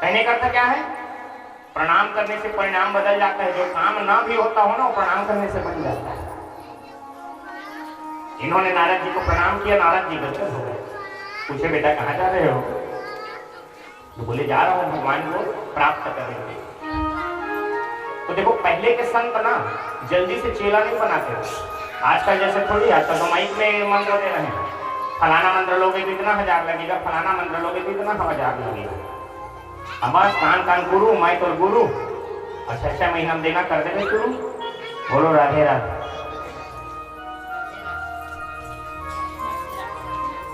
S1: कहने का अर्थ क्या है, प्रणाम करने से परिणाम बदल जाता है। जो काम ना भी होता हो ना वो प्रणाम करने से बन जाता है। इन्होंने नारद जी को प्रणाम किया, नारद जी गदगद हो गए। पूछे बेटा कहाँ जा रहे हो? तो बोले जा रहा हूं भगवान को प्राप्त करने के लिए। तो देखो पहले के संत ना जल्दी से चेला नहीं बनाते थे, आजकल जैसे थोड़ी। आजकल तो माइक में मंत्र दे रहे हैं, फलाना मंत्र लोगे तो इतना 1000 लगेगा, फलाना मंत्र लोगे तो इतना 1000 लगेगा। अब कान गुरु, मैं तो गुरु, और 6 महीना देना कर देंगे शुरू। बोलो राधे राधे।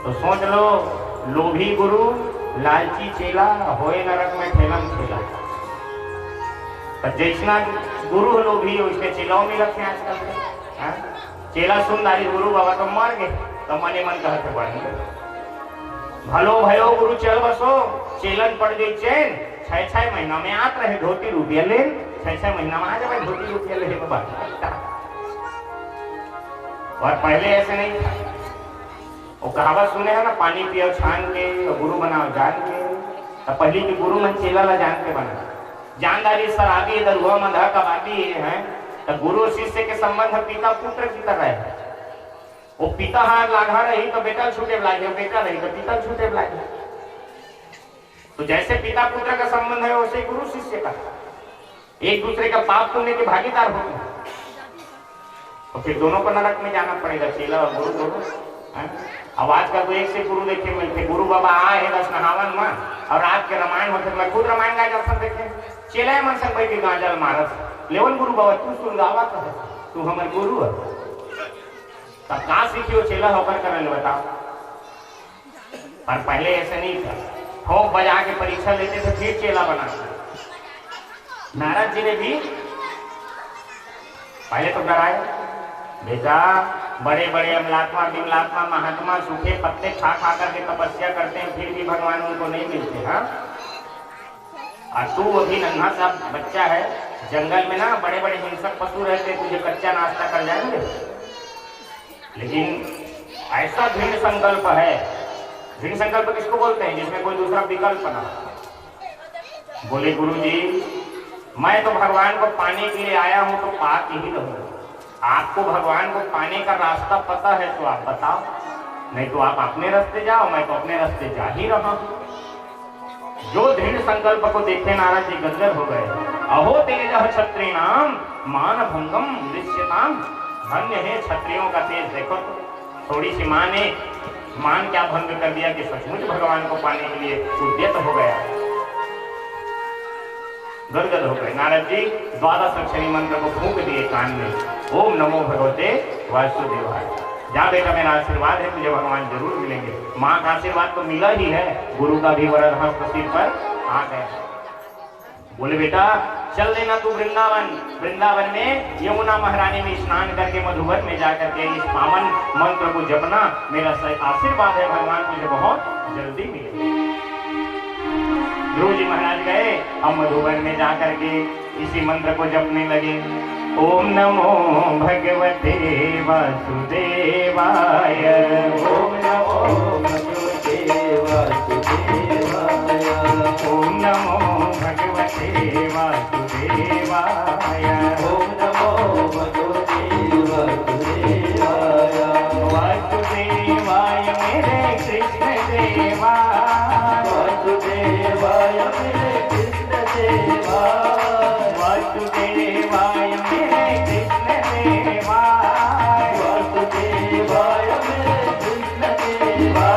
S1: तो सोच लो, लोभी गुरु लालची चेला, होए नरक में ठेलम ठेला। जैसना गुरु लोभी उसके चेलाओं में रखे आजकल के। चेला सुनदारी गुरु बाबा तो मर गए, तो मने मन कहते बढ़ेंगे भलो भयो गुरु चल बसो, चेलन पड़ गई चैन। 6 महीना में आत रहे धोती रुपया ले, 6 महीना में आ जाए धोती रुपया ले। और पहले ऐसे नहीं था। वो कहावत सुने है ना, पानी पियो छान के गुरु बनाओ जान के। तो पहली की गुरु मन चेला ला जान के बना, जानदारी शराबी दरुआ मंधा कबाबी है। तो गुरु शिष्य के संबंध पिता पुत्र की तरह है। वो पिता हाथ लाघा रही तो बेटा छूटे लागे, बेटा रही तो पिता छूटे लागे। तो जैसे पिता पुत्र का संबंध है वैसे गुरु शिष्य का, एक दूसरे का पाप पुण्य के भागीदार होते हैं। तो फिर दोनों को नरक में जाना पड़ेगा, चेला और गुरु दोनों। अब आजकल तो एक से गुरु देखे मिलते, गुरु बाबा आए है 10 नहावन में, और रात के रामायण होते। मैं खुद रामायण का दर्शन देखे, चेला मन संग बैठी गांजल मारस लेवन गुरु बाबा तू सुन गावा कहे, तू हमारे गुरु है। तब कहाँ सीखियो चेला होकर कर बताओ। पर पहले ऐसे नहीं था, ठोक बजा के परीक्षा लेते थे फिर चेला बना। नारद जी ने भी पहले तो डराया, बेटा बड़े बड़े अमलात्मा विमलात्मा महात्मा सूखे पत्ते खा खा करके तपस्या करते हैं, फिर भी भगवान उनको नहीं मिलते। हाँ, और तू अभी नन्हा सा बच्चा है, जंगल में ना बड़े बड़े हिंसक पशु रहते, तुझे कच्चा नाश्ता कर जाएंगे। लेकिन ऐसा दृढ़ संकल्प है, दृढ़ संकल्प किसको बोलते हैं? जिसमें कोई दूसरा विकल्प ना। बोले गुरु जी, मैं तो भगवान को पाने के लिए आया हूं, तो पा के ही रहूंगा। आपको भगवान को पाने का रास्ता पता है तो आप बताओ, नहीं तो आप अपने रास्ते जाओ, मैं तो अपने रास्ते जा ही रहा हूं। जो दृढ़ संकल्प को देखे नारद जी गदगद हो गए। अहो तेज क्षत्रिणाम मान भंगम दृश्यताम, धन्य है क्षत्रियों का तेज। देखो थोड़ी सी मां ने मान क्या भंग कर दिया कि सचमुच भगवान को पाने के लिए उद्यत हो गया, गदगद हो गए। नारद जी 12 अक्षरी मंत्र को फूंक दिए कान में, ओम नमो भगवते वासुदेवाय। जा बेटा, मेरा आशीर्वाद है, तुझे भगवान जरूर मिलेंगे। माँ का आशीर्वाद तो मिला ही है, गुरु का भी वरद हस्त सिर पर आ गया। बोले बेटा चल देना तू वृंदावन, वृंदावन में यमुना महारानी में स्नान करके मधुबन में जाकर के इस पावन मंत्र को जपना, मेरा आशीर्वाद है, भगवान तुझे बहुत जल्दी मिलेंगे। गुरु जी महाराज गए, हम मधुबन में जाकर के इसी मंत्र को जपने लगे। ओम नमो भगवते वासुदेवाय,
S2: ओम नमो भगवते वासुदेवाय,
S1: ओम नमो भगवते वासुदेवाय,
S2: ओम नमो भगवते वासुदेवाय,
S1: वासुदेवाय मेरे कृष्ण देवा,
S2: वासुदेवाय मेरे कृष्ण देवा,
S1: वासुदेवाय मेरे कृष्ण देवा,
S2: वासुदेवाय मेरे कृष्ण देवा।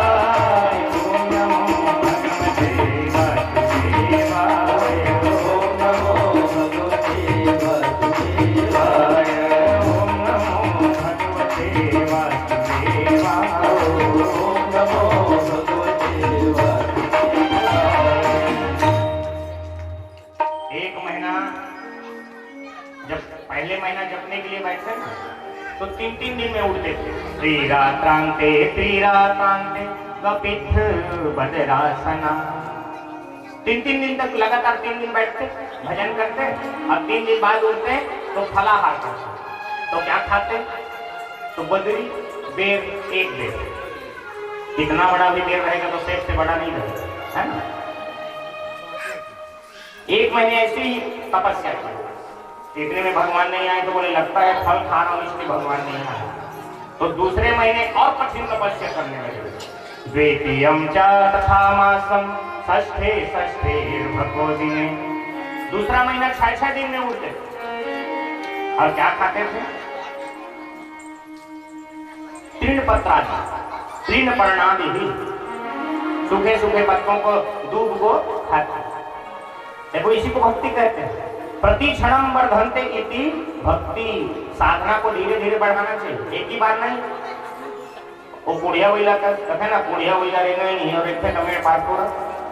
S1: ओम नमो भगवते वासुदेवाय,
S2: ओम नमो भगवते वासुदेवाय,
S1: ओम नमो भगवते वासुदेवाय।
S2: ओम नमो भगवते वासुदेवाय।
S1: एक महीना जब पहले महीना जपने के लिए बैठे ना, तो 3-3 दिन में उठते थे। त्रिरात्रांते त्रिरात्रांते कपिथ बदरासना, 3-3 दिन तक लगातार 3 दिन बैठते भजन करते, और 3 दिन बाद उठते तो फलाहार करते। तो क्या खाते? तो बदरी बेर, एक बेर, कितना बड़ा भी बेर रहेगा तो सेब से बड़ा नहीं रहेगा, है ना। 1 महीने ऐसे ही तपस्या की। इतने में भगवान नहीं आए तो बोले लगता है फल खा रहा हूं इसलिए भगवान नहीं आए। तो दूसरे महीने और कठिन तपस्या करने लगे। द्वितीयम च तथा मासम षष्ठे षष्ठे भगवो दिने, दूसरा महीना 6-6 दिन में उठते और क्या खाते थे? तृण पत्रादि, तृण पर्णादि ही, सूखे सूखे पत्तों को, दूब को खाते। देखो इसी को भक्ति कहते हैं। प्रति क्षणम वर्धन्ते इति भक्ति, साधना को धीरे धीरे बढ़ाना चाहिए, एक ही बार नहीं। वो कुड़िया वैला कहते ना, कुड़िया वैला रहना ही नहीं और एक कमेड़ पार पूरा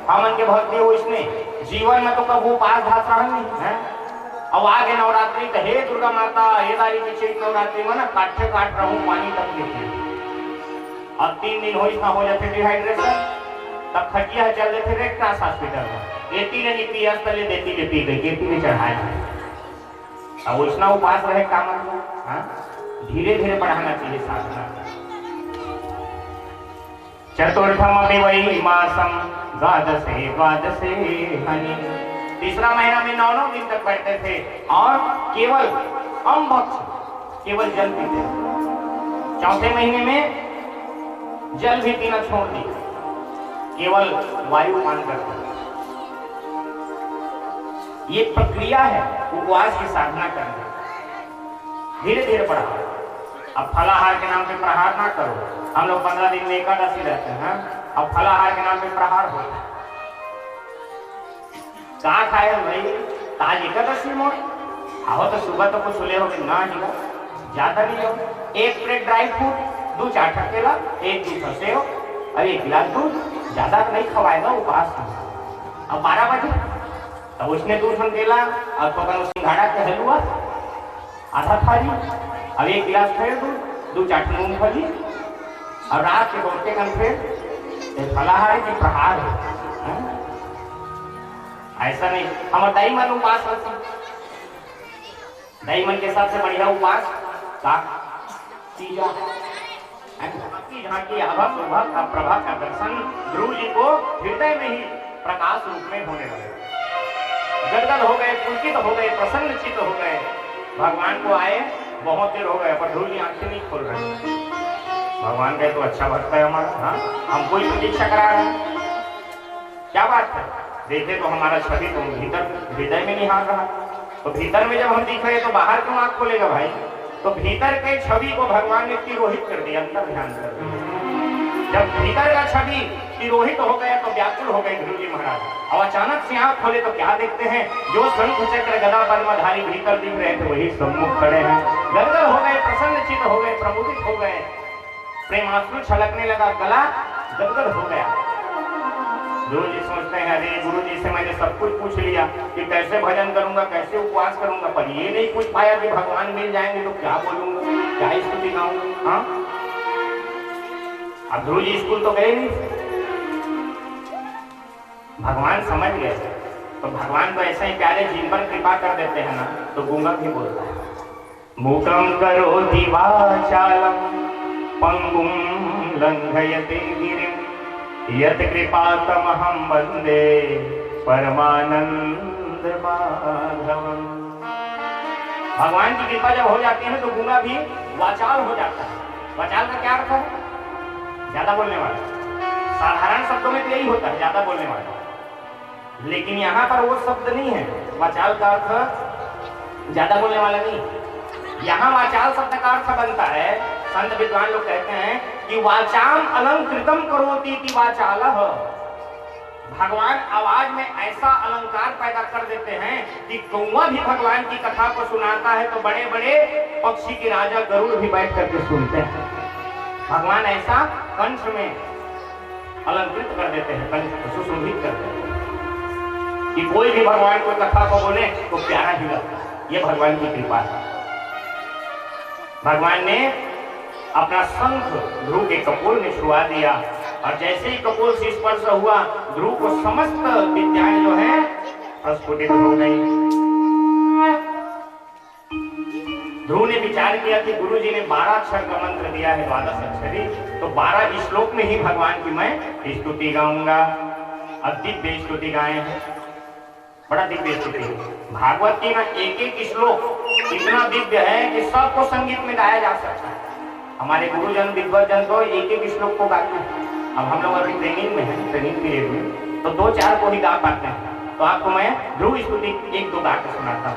S1: हमन के भक्ति हो इसमें जीवन में तो कबू पास धास रहा नहीं है। अब आगे नवरात्रि तो हे दुर्गा माता, हे दारी की चेत नवरात्रि में ना काठे काट रहा हूँ पानी तक लेके, अब 3 दिन हो जाते डिहाइड्रेशन, तब खटिया चल देते रेड क्रॉस हॉस्पिटल में, एती ने पिया तले देती के पी गई, एती ने चढ़ाया। अब उष्णा उपास रहे काम, धीरे धीरे बढ़ाना चाहिए साधना। चतुर्थम अभी वही मासम द्वादशे द्वादशे हनि, तीसरा महीना में 9 दिन तक बैठते थे और केवल अम्भक्ष, केवल जल पीते। चौथे महीने में जल भी पीना छोड़ दिया, केवल वायु पान करते। ये प्रक्रिया है उपवास की साधना करने, धीरे धीरे बढ़ाओ। अब फलाहार के नाम पे प्रहार ना करो। हम लोग 15 दिन में एकादशी रहते हैं, अब फलाहार के नाम पे प्रहार हो। कहा खाए भाई ताज एकादशी मोड़ आओ तो सुबह तो कुछ ले होगे ना ही, ज्यादा नहीं हो। 1 प्लेट ड्राई फ्रूट, 2-4 ठकेला, 1-2 सेव और 1 गिलास दूध, ज्यादा नहीं खवाएगा उपवास। अब 12 बजे तब उसने 2 ठकेला और तो सिंघाड़ा का हलवा आधा थाली, अब 1 गिलास फिर दूध, दो चाट मूंगफली और रात के दौड़ते कन फिर फलाहार की प्रहार है। ऐसा नहीं, हमारे दाई मन उपास होती, दाई मन के सबसे बढ़िया उपास का तीजा की झांकी आभा शोभा का प्रभा का दर्शन ध्रुव जी को हृदय में ही प्रकाश रूप में होने लगे। गदगद हो गए, पुलकित हो गए, प्रसन्नचित हो गए। भगवान को आए बहुत देर हो गए पर ध्रुव जी आंखें नहीं खोल रहे। भगवान कहे तो अच्छा भक्त है हमारा, हाँ हमको ही प्रतीक्षा करा रहे हैं, क्या बात है। देखे तो हमारा छवि तो भीतर हृदय में निहार रहा, तो भीतर में जब हम दिख रहे तो बाहर क्यों आंख खोलेगा भाई। तो भीतर के छवि को भगवान ने तिरोहित कर दिया, अंतर ध्यान कर दिया। जब भीतर का छवि तिरोहित हो गया तो व्याकुल हो गए ध्रुव जी महाराज। और अचानक से आंख खोले तो क्या देखते हैं, जो शंख चक्र गदा पद्मधारी भीतर दिख रहे थे वही सम्मुख खड़े हैं। गदगद हो गए, प्रसन्नचित हो गए, प्रमुदित हो गए, प्रेमाश्रु छलकने लगा, गला गदगद हो गया। गुरु जी सोचते हैं अरे गुरु जी से मैंने सब कुछ पूछ लिया कि कैसे भजन करूंगा, कैसे उपवास करूंगा, पर ये नहीं पूछ पाया कि भगवान मिल जाएंगे तो क्या बोलूंगा, क्या स्तुति गाऊंगा। हाँ अब ध्रुव जी स्कूल तो गए नहीं, भगवान समझ गए। तो भगवान तो ऐसे ही प्यारे जीवन पर कृपा कर देते हैं ना, तो गूंगा भी बोलता है मूकम करोति वाचालम पंगुम लंघयते गिरिम यत कृपातमहं वंदे परमानंद माधवम। भगवान की कृपा जब हो जाती है तो गूंगा भी वाचाल हो जाता है। वाचाल का क्या अर्थ है, ज्यादा बोलने वाला। साधारण शब्दों में तो यही होता है, ज्यादा बोलने वाला। लेकिन यहाँ पर वो शब्द नहीं है, वाचाल का अर्थ ज्यादा बोलने वाला नहीं। यहाँ वाचाल शब्द का अर्थ बनता है, संत विद्वान लोग कहते हैं कि वाचाम अलंकृतम करोति इति वाचालः। भगवान आवाज में ऐसा अलंकार पैदा कर देते हैं कि कौवा भी भगवान की कथा को सुनाता है तो बड़े बड़े पक्षी के राजा गरुड़ भी बैठ करके सुनते हैं। भगवान ऐसा कंठ में अलंकृत कर देते हैं, कंठ को सुशोभित कर देते हैं कि कोई भी भगवान को कथा को बोले तो प्यारा ही लगता है। ये भगवान की कृपा है। भगवान ने अपना शंख ध्रुव के कपोल में छुआ दिया और जैसे ही कपोल से स्पर्श हुआ ध्रुव को समस्त विद्याएं जो है प्रस्फुटित हो गई। ध्रुव ने विचार किया कि गुरु जी ने 12 अक्षर का मंत्र दिया है, 12 अक्षरी, तो 12 श्लोक में ही भगवान की मैं स्तुति गाऊंगा। अब दिव्य स्तुति गाए हैं, बड़ा दिव्य स्तुति। भागवत की ना एक एक श्लोक इतना दिव्य है कि सबको संगीत में गाया जा सकता है। हमारे गुरुजन विद्वजन तो एक एक श्लोक को गाते हैं। अब हम लोग अभी ट्रेनिंग में हैं, ट्रेनिंग पीरियड में, तो 2-4 को ही गा पाते हैं। तो आपको मैं ध्रुव स्तुति 1-2 गा के सुनाता हूँ।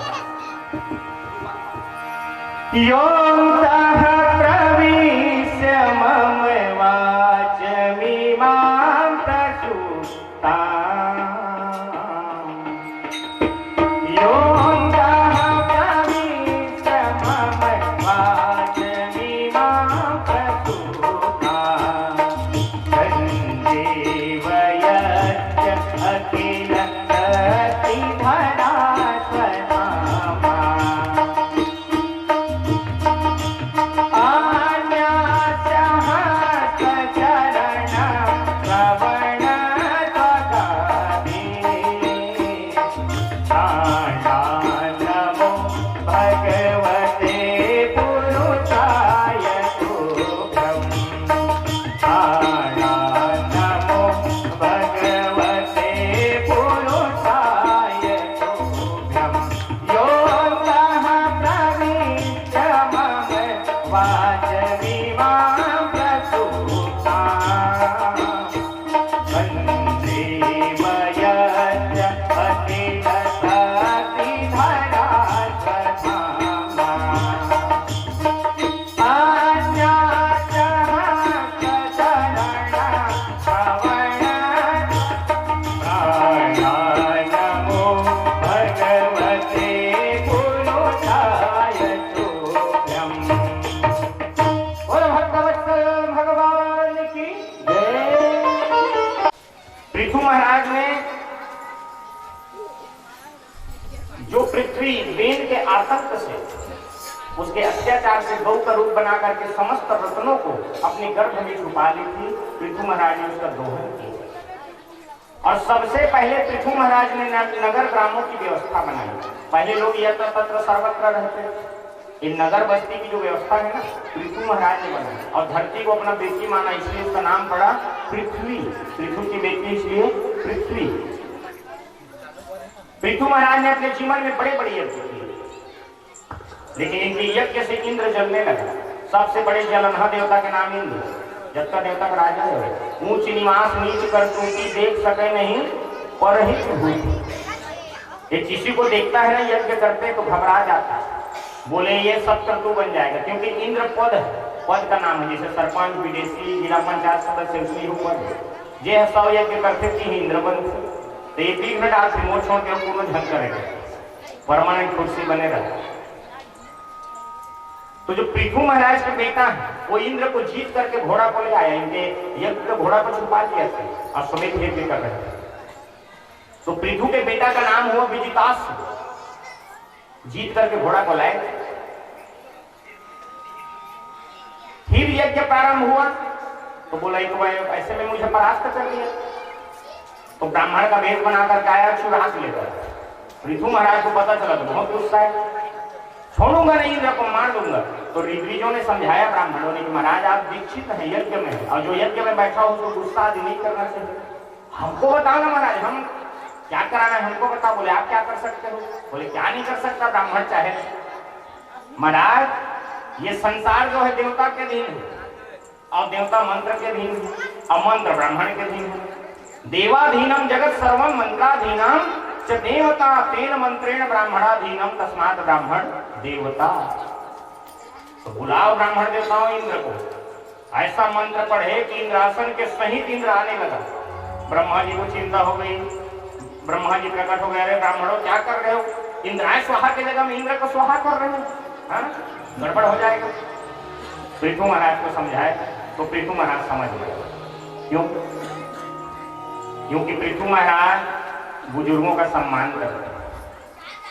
S1: योऽन्तः प्रविश्य मम वाचमिमां प्रसूताम्। महाराज ने जो पृथ्वी वेद के आतंक से उसके अत्याचार से गौ का रूप बना करके समस्त रत्नों को अपने गर्भ में छुपा ली थी। पृथु महाराज ने उसका दोहन किया और सबसे पहले पृथु महाराज ने नगर ग्रामों की व्यवस्था बनाई। पहले लोग यत्र तत्र सर्वत्र रहते, इन नगर बस्ती की जो व्यवस्था है ना, पृथु महाराज ने बनाई और धरती को अपना बेटी माना, इसलिए उसका नाम पड़ा पृथ्वी। पृथु की बेटी इसलिए पृथ्वी। पृथु महाराज ने अपने जीवन में बड़े बड़े यज्ञ किए, लेकिन इनके यज्ञ से इंद्र जलने लगा। सबसे बड़े जलनहा देवता के नाम इंद्र, जब का देवता का राजा है। ऊंच निवास नीच करतूती देख सके नहीं परहित हुई। ये किसी को देखता है ना यज्ञ करते तो घबरा जाता है, बोले ये सब करतू बन जाएगा, क्योंकि इंद्र पद है, पद का नाम है। जैसे सरपंच, विदेशी, जिला पंचायत सदस्य, उसमें ही पद है। ये 100 यज्ञ करते थे इंद्र बन, तो ये 3 मिनट आप रिमोट छोड़ के पूर्ण झंग करेगा, परमानेंट कुर्सी बने रहा। तो जो पृथु महाराज का बेटा है वो इंद्र को जीत करके घोड़ा को ले आया। इनके यज्ञ को घोड़ा को छुपा दिया था और समेत यज्ञ कर रहे थे। तो पृथु के बेटा का नाम हुआ विजितास, जीत करके घोड़ा को लाए। फिर यज्ञ प्रारंभ हुआ तो बोला ऐसे में मुझे परास्त कर दिया। तो ब्राह्मण का वेश बनाकर आया, चुरास लेकर। पृथु महाराज को पता चला तो बहुत गुस्सा है, छोड़ूंगा नहीं, इंद्र को मार दूंगा। तो ऋग्विजों ने समझाया ब्राह्मणों ने कि महाराज आप दीक्षित हैं यज्ञ में, और जो यज्ञ में बैठा हो उसको गुस्सा आदि नहीं करना चाहिए। हमको बताओ ना महाराज, हम क्या कराना है हमको बताओ। बोले आप क्या कर सकते हो? बोले क्या नहीं कर सकता ब्राह्मण चाहे। महाराज ये संसार जो है देवता के अधीन है और देवता मंत्र के अधीन है और मंत्र ब्राह्मण के अधीन है। देवाधीनम जगत सर्वम मंत्राधीनम च देवता तेन मंत्रेण ब्राह्मणाधीनम तस्मात् ब्राह्मण देवता। तो बुलाओ ब्राह्मण देवताओं इंद्र को, ऐसा मंत्र पढ़े कि इंद्रासन के सहित इंद्र आने लगा। ब्रह्मा जी को चिंता हो गई, ब्रह्मा जी प्रकट हो गए, अरे ब्राह्मणों क्या कर रहे हो? इंद्राय स्वाहा की जगह में इंद्र को स्वाहा कर रहे हो, गड़बड़ हो जाएगा। पृथु महाराज को समझाए तो पृथु महाराज समझ गए। क्यों? क्योंकि पृथु महाराज बुजुर्गों का सम्मान करते हैं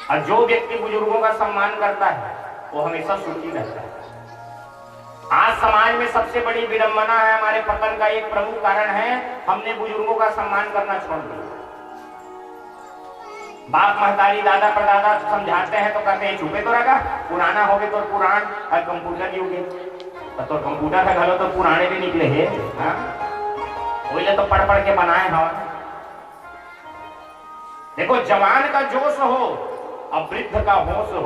S1: और जो व्यक्ति बुजुर्गों का सम्मान करता है वो हमेशा सुखी रहता है। आज समाज में सबसे बड़ी विडंबना है, हमारे पतन का एक प्रमुख कारण है हमने बुजुर्गों का सम्मान करना छोड़ दिया। बाप महतारी दादा परदादा समझाते हैं तो कहते हैं चुपे तो रखा, पुराना हो गए तो पुराण और कंप्यूटर युग है तो कंप्यूटर का घलो तो पुराने भी निकले है, वही तो पढ़ पढ़ के बनाए हम। देखो जवान का जोश हो और वृद्ध का होश हो,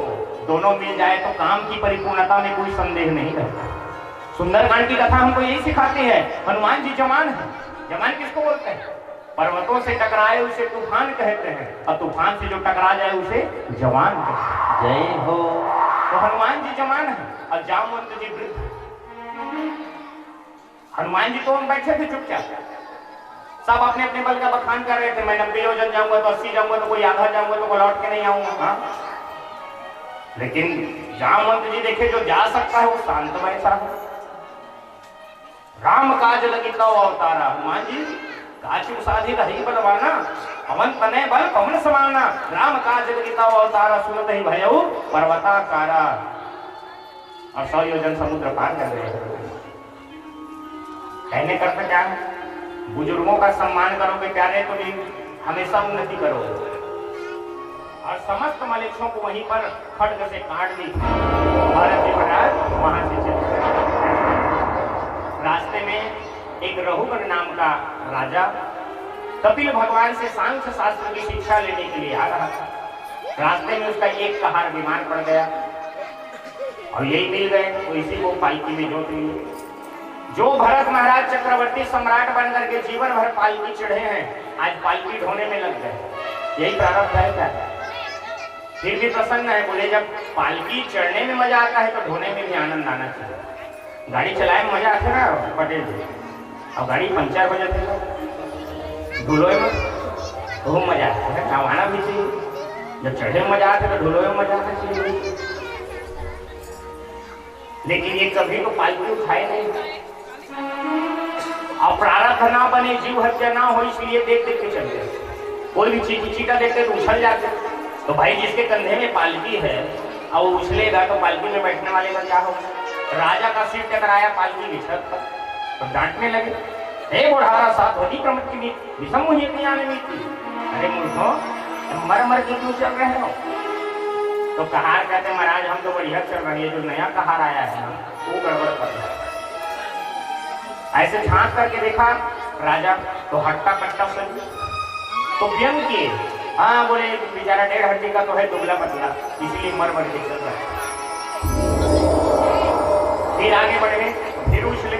S1: दोनों मिल जाए तो काम की परिपूर्णता में कोई संदेह नहीं रहता। सुंदरकांड की कथा हमको यही सिखाती है। हनुमान जी जवान है। जवान किसको बोलते हैं? पर्वतों से टकराए उसे तूफान कहते हैं और तूफान से जो टकरा जाए उसे जवान कहते हैं। जय हो। तो हनुमान जी जवान है और जामवंत जी वृद्ध। हनुमान जी तो हम बैठे थे चुपचाप, सब अपने अपने बल का बखान कर रहे थे। मैं 90 योजन जाऊंगा तो 80 जाऊंगा तो कोई आधा जाऊंगा तो कोई लौट के नहीं आऊंगा। लेकिन जामवंत जी देखे जो जा सकता है वो शांत बैठा है। राम काज लगी तो अवतारा, हनुमान जी काची साधी रही बलवाना, पवन तने बल पवन समाना, राम काज लगी तो अवतारा, सुनत ही भयऊ पर्वताकारा। और 100 योजन समुद्र पार कर रहे हैं। कहने करते क्या है? बुजुर्गों का सम्मान करोगे प्यारे तो भी हमेशा उन्नति करोगे। और समस्त मलेच्छों को वहीं पर खड्ग से काट दी। भारत जी महाराज वहां से चले। रास्ते में एक रघुवर नाम का राजा कपिल भगवान से सांख्य शास्त्र की शिक्षा लेने के लिए आ रहा था। रास्ते में उसका एक कहार बीमार पड़ गया और यही मिल गए, तो इसी को पालकी में जोत लिए। जो भरत महाराज चक्रवर्ती सम्राट बनकर के जीवन भर पालकी चढ़े हैं, आज पालकी ढोने में लग गए। यही प्रारब्ध है क्या? फिर भी प्रसन्न है। बोले जब पालकी चढ़ने में मजा आता है तो ढोने में भी आनंद आना चाहिए। गाड़ी चलाए में मजा आता है ना पटेल जी, और गाड़ी पंचर हो जाती है धुलोए में तो मजा आता है, नहाना भी चाहिए। जब चढ़े में मजा आता है तो ढुलोए में मजा आना चाहिए। लेकिन ये कभी तो पालकी उठाए नहीं और प्रारब्ध ना बने, जीव हत्या ना हो, इसलिए देख देख के चलते। कोई भी चीटा देखते तो उछल जाते। तो भाई जिसके कंधे में पालकी है और वो उछलेगा तो पालकी में बैठने वाले का क्या होगा? राजा का सिर टकराया पालकी की छत पर, तो डांटने लगे, हे बुढ़ारा साथ होती प्रमुख की विषम मुझे इतनी आने में थी। अरे मूर्खों, मर मर के क्यों चल रहे हो? तो कहार कहते महाराज हम तो बढ़िया चल रही है, जो नया कहार आया है ना वो गड़बड़ कर रहा है। ऐसे झांक करके देखा राजा तो हट्टा कट्टा सही, तो व्यंग किए, हाँ बोले बेचारा 1.5 हड्डी का तो है, दुबला पतला, इसलिए मर मर के चल रहा है। फिर आगे बढ़ गए, फिर उछले,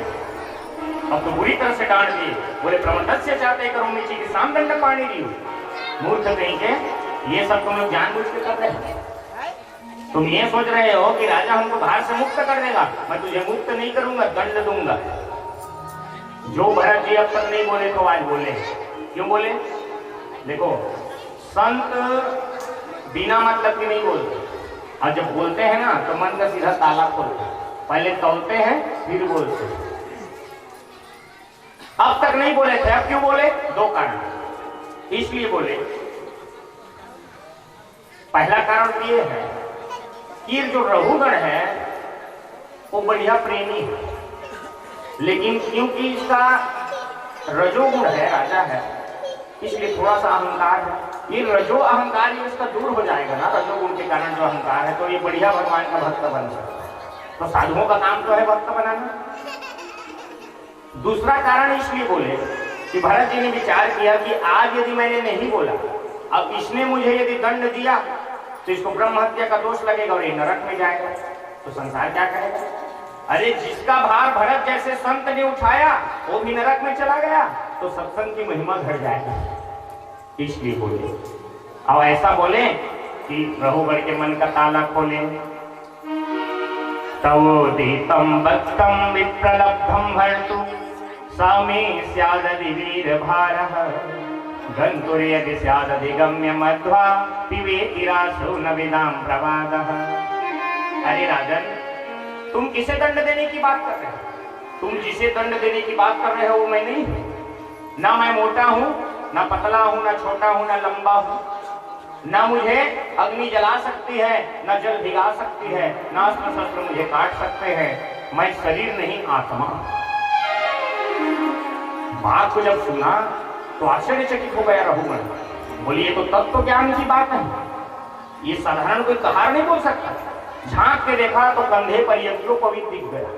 S1: अब तो बुरी तरह से डांट दिए, बोले प्रमदस्य चाहते करो नीचे की सामदंड पानी दी। मूर्ख कहीं के, ये सब तुम लोग जानबूझ के कर रहे हो। तुम ये सोच रहे हो कि राजा हमको बाहर से मुक्त कर देगा, मैं तुझे मुक्त नहीं करूंगा, दंड दूंगा। जो भरत जी अब तक नहीं बोले तो आज बोले। क्यों बोले? देखो संत बिना मतलब के नहीं बोलते, और जब बोलते हैं ना तो मन का सीधा ताला खोलते हैं, पहले तौलते हैं फिर बोलते हैं। अब तक नहीं बोले थे, अब क्यों बोले? 2 कारण इसलिए बोले। पहला कारण तो ये है कि जो रघुगण है वो बढ़िया प्रेमी है, लेकिन क्योंकि इसका रजोगुण है, राजा है, इसलिए थोड़ा सा अहंकार है। ये रजो अहंकार ये इसका दूर हो जाएगा ना, रजोगुण के कारण जो अहंकार है, तो ये बढ़िया भगवान का भक्त बन सकता है। तो साधुओं का काम तो है भक्त बनाना। दूसरा कारण इसलिए बोले कि भरत जी ने विचार किया कि आज यदि मैंने नहीं बोला, अब इसने मुझे यदि दंड दिया तो इसको ब्रह्म हत्या का दोष लगेगा और ये नरक में जाएगा, तो संसार क्या कहेगा? अरे जिसका भार भरत जैसे संत ने उठाया वो भी नरक में चला गया, तो सत्संग की महिमा घट जाएगी। इसलिए बोले, अब ऐसा बोले कि रघुवर के मन का ताला खोले। तवोदितं भक्तं विप्रलब्धं भर्तु सामे स्यादधि वीरभारः गन्तुर्यदि स्यादधिगम्य मध्वा पिबेति रासो न विदां प्रवादः। अरे राजन, तुम किसे दंड देने की बात कर रहे हो? तुम जिसे दंड देने की बात कर रहे हो वो मैं नहीं हूं। ना मैं मोटा हूं, ना पतला हूं, ना छोटा हूं, ना लंबा हूं। ना मुझे अग्नि जला सकती है, ना जल भिगा सकती है, ना अस्त्र शस्त्र मुझे काट सकते हैं। मैं शरीर नहीं आत्मा। बात को जब सुना तो आश्चर्यचकित हो गया रघुवर। बोलिए तो तत्व ज्ञान की बात है, ये साधारण कोई कहार नहीं बोल सकता। झांक के देखा तो कंधे पर यज्ञों को भी दिख गया,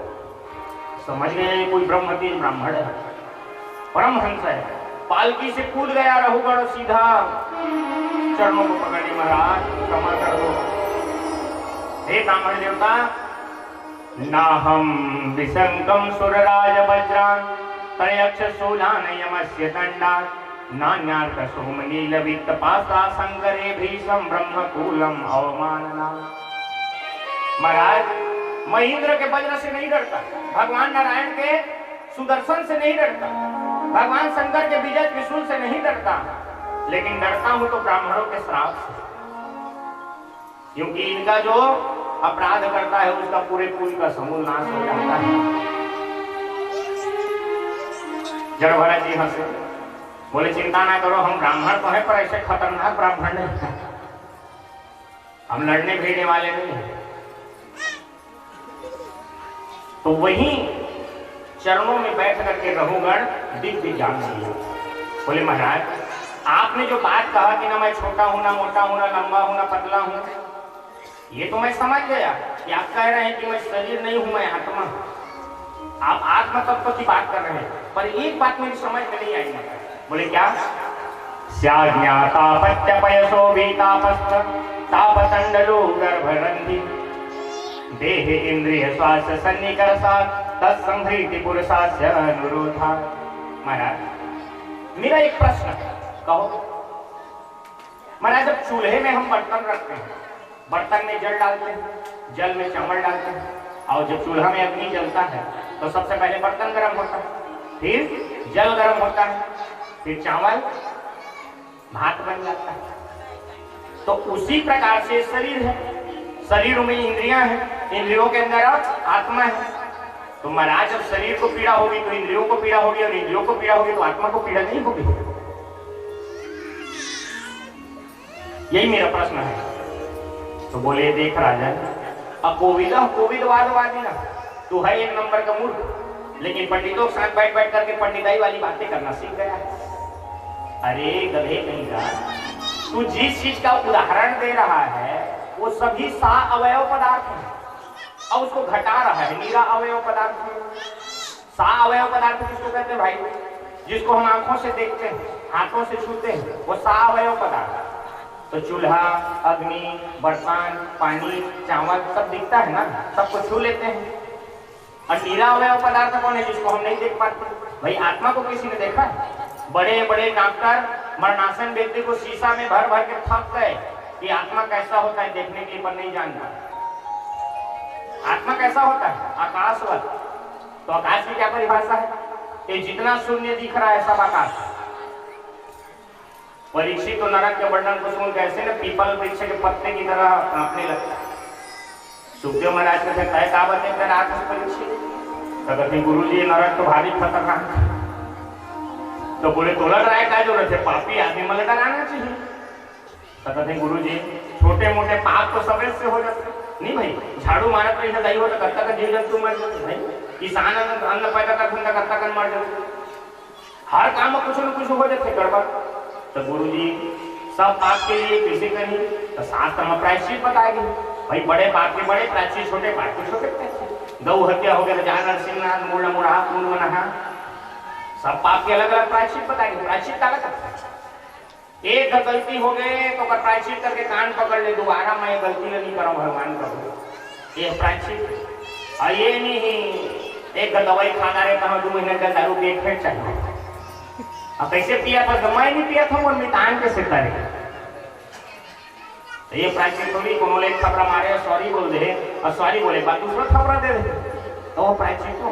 S1: समझ गए कोई ब्रह्मतेज ब्राह्मण है, परमहंस है। पालकी से कूद गया रघुगण, सीधा चरणों को पकड़े, महाराज क्षमा कर दो। हे ब्राह्मण देवता, ना हम विसंगम सुरराज वज्रान तयक्ष शूलान यमस्य दंडात् नान्यार्थ सोमनील वित्त पासा संगरे भीषम ब्रह्मकूलम अवमानना। महाराज, मैं इंद्र के वज्र से नहीं डरता, भगवान नारायण के सुदर्शन से नहीं डरता, भगवान शंकर के विजय त्रिशूल से नहीं डरता, लेकिन डरता हूं तो ब्राह्मणों के श्राप से, क्योंकि इनका जो अपराध करता है उसका पूरे कुल का समूल नाश हो जाता है। जड़ भरत जी हंसे, बोले चिंता ना करो, हम ब्राह्मण तो है पर ऐसे खतरनाक ब्राह्मण नहीं, हम लड़ने भिड़ने वाले नहीं हैं। तो वहीं चरणों में बैठ करके रघुगण दिव्य ज्ञान दिया। बोले महाराज, आपने जो बात कहा कि ना मैं छोटा हूं, ना मोटा हूं, ना लंबा हूं, ना पतला हूं, ये तो मैं समझ गया कि आप कह रहे हैं कि मैं शरीर नहीं हूं, मैं आत्मा हूं। आप आत्म तत्व की बात कर रहे हैं, पर एक बात मेरी समझ में नहीं आई। बोले क्या? स्याज्ञातापत्यपयसो भीतापस्थ तापतंडलो गर्भरंधि देह इंद्रिय स्वास्थ्य सन्निकर्षा तत्संहृति पुरुषास्य अनुरोधा। महाराज, मेरा एक प्रश्न कहो। महाराज, जब चूल्हे में हम बर्तन रखते हैं, बर्तन में जल डालते हैं, जल में चावल डालते हैं, और जब चूल्हा में अग्नि जलता है तो सबसे पहले बर्तन गर्म होता है, फिर जल गर्म होता है, फिर चावल भात बन जाता है। तो उसी प्रकार से शरीर है, शरीर में इंद्रियां हैं, इंद्रियों के अंदर आत्मा है। तो महाराज, जब शरीर को पीड़ा होगी तो इंद्रियों को पीड़ा होगी, और इंद्रियों को पीड़ा होगी तो आत्मा को पीड़ा नहीं होगी। यही मेरा प्रश्न है। तो बोले देख राजन, अब कोविदवादी ना, तू है एक नंबर का मूर्ख, लेकिन पंडितों के साथ बैठ बैठ करके पंडिताई वाली बातें करना सीख गया है। अरे गधे कहीं का, तू जिस चीज का उदाहरण दे रहा है वो सभी सा अवयव पदार्थ है और उसको घटा रहा है नीरा अवयव पदार्थ। सा अवयव पदार्थ किसको कहते हैं भाई? जिसको हम आंखों से देखते हैं, हाथों से छूते हैं, वो सा अवयव पदार्थ। तो चूल्हा, अग्नि, बर्तन, पानी, चावल सब दिखता है ना, सबको छू लेते हैं। और नीरा अवयव पदार्थ कौन है? जिसको हम नहीं देख पाते। भाई आत्मा को किसी ने देखा है? बड़े बड़े डॉक्टर मरणासन व्यक्ति को शीशा में भर भर के थक गए कि आत्मा कैसा होता है देखने के लिए, पर नहीं जानता। आत्मा कैसा होता है? आकाशवत। तो आकाश की क्या परिभाषा है? ये जितना शून्य दिख रहा है सब आकाश। परीक्षित तो नरक के वर्णन को सुन कैसे न पीपल वृक्ष के पत्ते की तरह कांपने लगता है। सुखदेव महाराज के तय कावत है रात से परीक्षित तो कहते गुरु जी नरक तो भारी खतरनाक। तो बोले तो लग रहा है क्या जरूरत है, पापी आदमी में डराना चाहिए। तो कहते गुरु जी छोटे मोटे पाप तो समय से हो जाते नहीं भाई। झाड़ू मारत रही तो नहीं हो तो करता का जीव जंतु मर जाते भाई। किसान अन्न पैदा कर धंधा करता कर मर जाते। हर काम में कुछ न कुछ हो जाते गड़बड़। तो गुरु जी सब पाप के लिए किसी का नहीं, तो शास्त्र में प्रायश्चित बताएगी भाई। बड़े पाप के बड़े प्रायश्चित, छोटे पाप के छोटे प्रायश्चित। गौ हत्या हो गया, जहाँ नरसिंहनाथ मूड़ा मुड़ा पूर्ण मना, सब पाप के अलग अलग प्रायश्चित बताएंगे। प्रायश्चित अलग एक गलती हो गए तो प्रायश्चित करके कान पकड़ ले, दोबारा मैं गलती नहीं करूं भगवान का। ये प्रायश्चित। और ये नहीं एक दवाई खाना रहता हूँ 2 महीने का दारू पेट फिर चाहिए। अब कैसे पिया था? मैं नहीं पिया था, वो मिटान के सिद्धा रहे। तो ये प्रायश्चित थोड़ी कोनो एक थपड़ा मारे सॉरी बोल दे और सॉरी बोले बाद दूसरा थपड़ा दे दे, तो वो प्रायश्चित हो।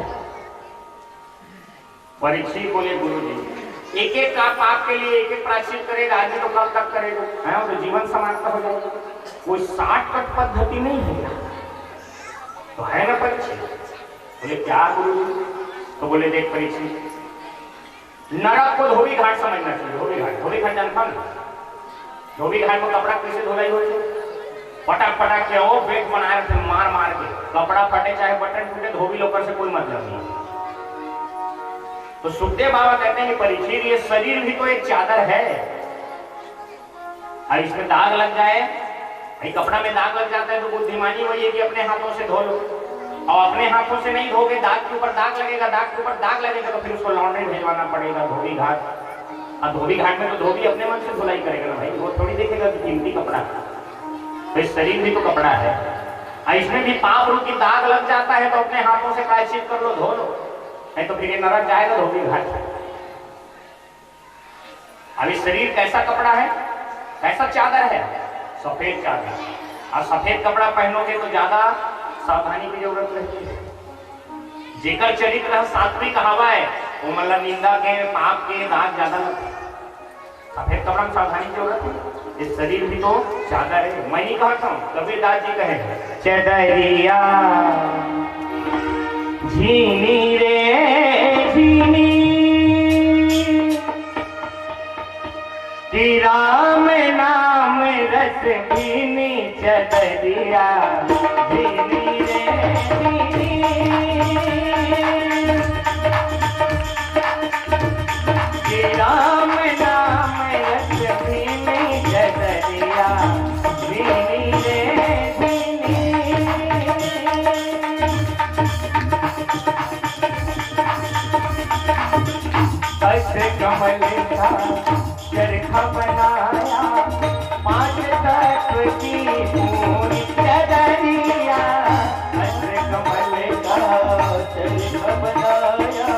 S1: परीक्षित बोले गुरु जी एक एक का पाप के लिए एक एक प्रायश्चित करेगा आदमी तो कब तक करेगा? है तो जीवन समाप्त हो जाएगा। कोई शॉर्टकट पद्धति नहीं है। तो है ना परीक्षित? बोले क्या गुरु जी? तो बोले देख परीक्षित, नरक को धोबी घाट समझना चाहिए। धोबी घाट जानता ना? धोबी घाट में कपड़ा कैसे धोलाई हो जाए? पटक के वो बेट बना रहे थे मार मार के, कपड़ा फटे चाहे बटन टूटे, धोबी लोग से कोई मतलब नहीं। तो सुखदेव बाबा कहते हैं कि परीक्षित ये शरीर भी तो एक चादर है और इसमें दाग लग जाए, भाई कपड़ा में दाग लग जाता है तो बुद्धिमानी वही है कि अपने हाथों से धो लो। और अपने हाथों से नहीं धोगे, दाग के ऊपर दाग लगेगा, दाग के ऊपर दाग लगेगा तो फिर उसको लॉन्ड्री भेजवाना पड़ेगा धोबी घाट। और धोबी घाट में तो धोबी अपने मन से धुलाई करेगा ना भाई, वो थोड़ी देखेगा कि कीमती कपड़ा। तो इस शरीर भी तो कपड़ा है और इसमें भी पाप रूपी दाग लग जाता है तो अपने हाथों से प्रायश्चित कर लो, धो लो, नहीं तो फिर ये नरक जाएगा धोबी घाट। अब इस शरीर कैसा कपड़ा है, कैसा चादर है? सफेद चादर। और सफेद कपड़ा पहनोगे तो ज्यादा सावधानी की जरूरत रहती है। जेकर चरित्र सात्विक हवा है वो मतलब निंदा के पाप के दाग ज्यादा लगते हैं। सफेद कपड़ा में सावधानी की जरूरत है। इस शरीर भी तो चादर है। मैं नहीं कहता हूँ, कबीरदास जी कहे चदरिया झीनी रे झीनी कि राम नाम रस भीनी चदरिया झीनी रे झीनी कि राम नाम रस भीनी चदरिया झीनी रे झीनी। कमल का चरखा बनाया 5 तत्व की पूरी चदरिया। कमल का चरखा बनाया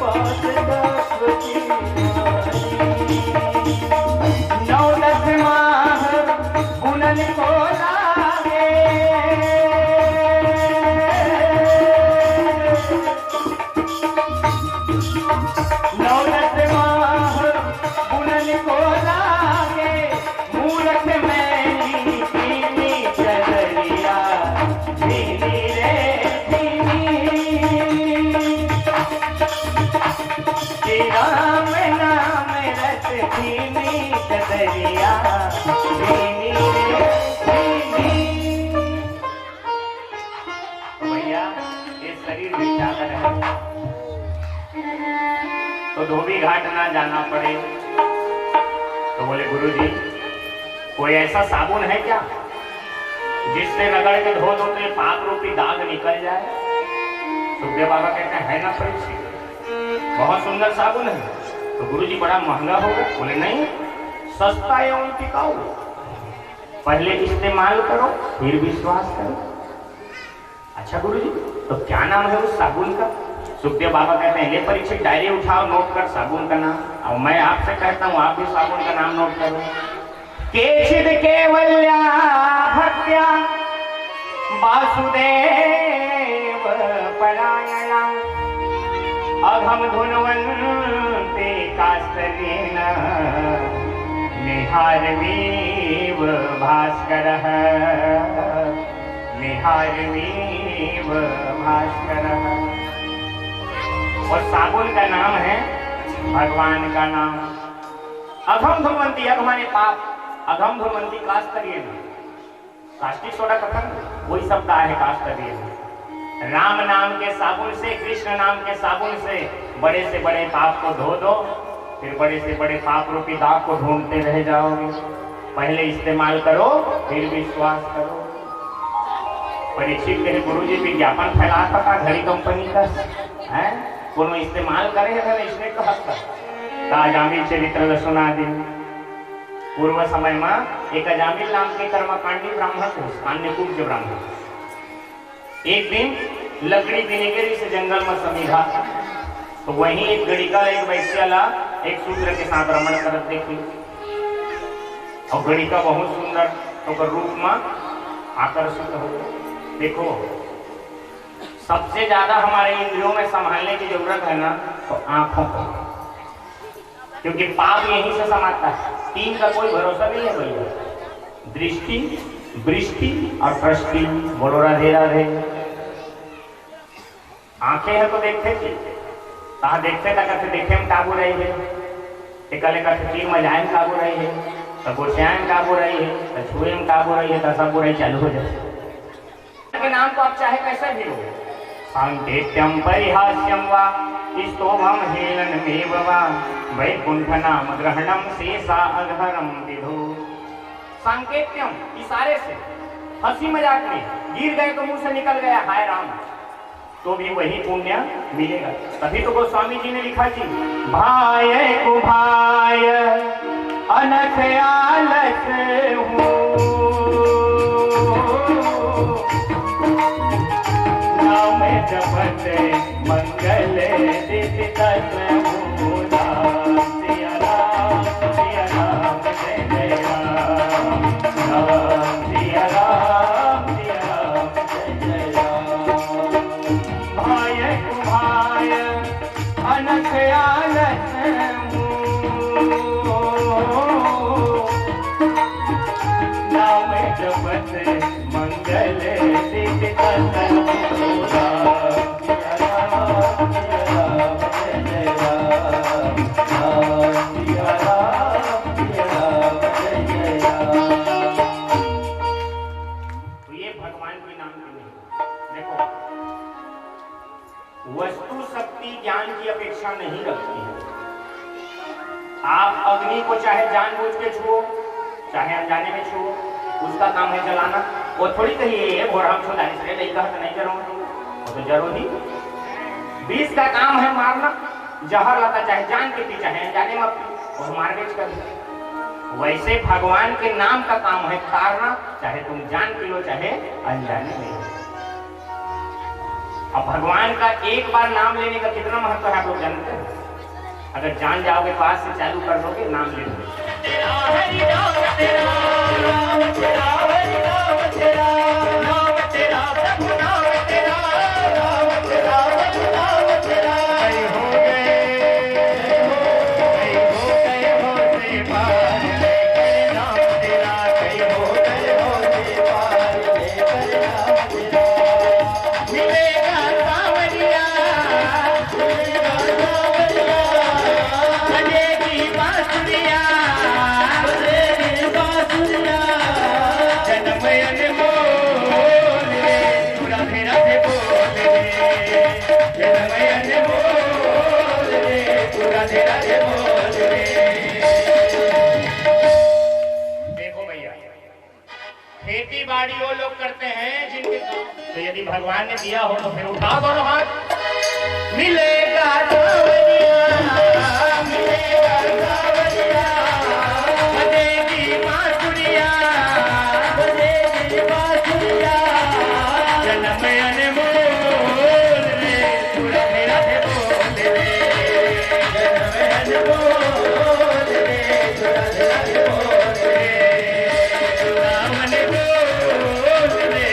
S1: 5 तत्व की 9-10 माह बुनन को लागे 9-10 माह बुनन को लागे मूरख मैनी कीनी ना जाना पड़े। तो बोले गुरुजी कोई ऐसा साबुन है क्या जिससे रगड़ के धो दो तो ये पाप रूपी दाग निकल जाए? सुखदेव बाबा कहते हैं है ना परीक्षित, बहुत सुंदर साबुन है। तो गुरुजी बड़ा महंगा होगा? बोले नहीं, सस्ता एवं टिकाऊ, पहले इस्तेमाल करो फिर विश्वास करो। अच्छा गुरुजी तो क्या नाम है उस साबुन का? सुखदेव बाबा कहते हैं ले परीक्षित डायरी उठाओ, नोट कर साबुन का नाम। और मैं आपसे कहता हूँ आप भी साबुन का नाम नोट करो। केचिद केवल्या भक्त्या वासुदेव परायणा अघम धुनवन्ते कास्तरेण निहारवीव भास्करः निहारवीव भास्करः। और साबुन का नाम है भगवान का नाम। अघम धुनवंती, अघ माने पाप, अघम धुनवंती कास्तरीय, कास्टिक सोडा कथन वही शब्द है कास्तरीय। राम नाम के साबुन से, कृष्ण नाम के साबुन से बड़े से बड़े पाप को धो दो, फिर बड़े से बड़े पाप रूपी दाग को ढूंढते रह जाओगे। पहले इस्तेमाल करो फिर विश्वास करो। परीक्षित के गुरुजी विज्ञापन फैलाता था घड़ी कंपनी का है, कोनो इस्तेमाल करे है इसने कहा था अजामिल चरित्र सुना दी। पूर्व समय में एक अजामिल नाम के कर्मकांडी ब्राह्मण थे, कान्यकुब्ज ब्राह्मण। एक दिन लकड़ी बिनेगरी से जंगल में समीधा, तो वहीं एक गड़िका एक वैश्याला एक शूद्र के साथ रमण करत देखी। और गड़िका बहुत सुंदर तो रूप में आकर्षित हो। देखो सबसे ज्यादा हमारे इंद्रियों में संभालने की जरूरत है ना तो आंखों को, क्योंकि पाप यहीं से समाता है। तीन का कोई भरोसा नहीं है भैया, दृष्टि, वृष्टि और दृष्टि। बोलो राधे राधे। आंखें हैं तो देखते थी, कहा देखते था कहते देखे में काबू रही है, कले कहते तीन मजाए में काबू रही है, तो गोसियाए में काबू रही है, तो छुए में काबू रही है, तो सब बुराई चालू हो जाए। के नाम को आप चाहे कैसे भी हो, सांकेत्यम परिहास्यम वा स्तोभम हेलनमेव वा वैकुंठ नाम ग्रहणम शेषा अघरम विधो। सांकेत्यम इशारे से, हंसी मजाक में, गिर गए तो मुंह से निकल गया हाय राम, तो भी वही पुण्य मिलेगा। तभी तो गोस्वामी जी ने लिखा जी भाय को भाय अनख आलस हूँ, नाम जपत मंगल दित हूँ। सिया राम सिया राम जय जय राम, राम सिया राम जय जय राम। भाय कुभाय अनख आलस नाम जपत मंगल दित वस्तु शक्ति ज्ञान की अपेक्षा नहीं रखती है। आप अग्नि को चाहे जानबूझ के छुओ चाहे अनजाने में छुओ, उसका काम है जलाना। वो थोड़ी कहिए भोराम छो दानी से नहीं कहा तो नहीं जरो, वो तो जरो ही। बीस का काम है मारना, जहर लाता चाहे जान के पी चाहे अनजाने में पी और मार बेच कर। वैसे भगवान के नाम का काम है तारना, चाहे तुम जान के लो चाहे अनजाने में। अब भगवान का एक बार नाम लेने का कितना महत्व है आप लोग जानते हैं? अगर जान जाओगे तो आज से चालू कर दोगे नाम लेने। राधे राधे बोल खेती बाड़ी वो लोग करते हैं जिनके तो यदि भगवान ने दिया हो तो फिर उठाओ दोनों हाथ। मिलेगा सावरिया, मिलेगा सावरिया, बजेगी बांसुरिया, बजेगी बांसुरिया, जन्म अनमोल रे, राधे राधे बोल रे, जन्म अनमोल रे, राधे राधे बोल रे, रामन बोल रे,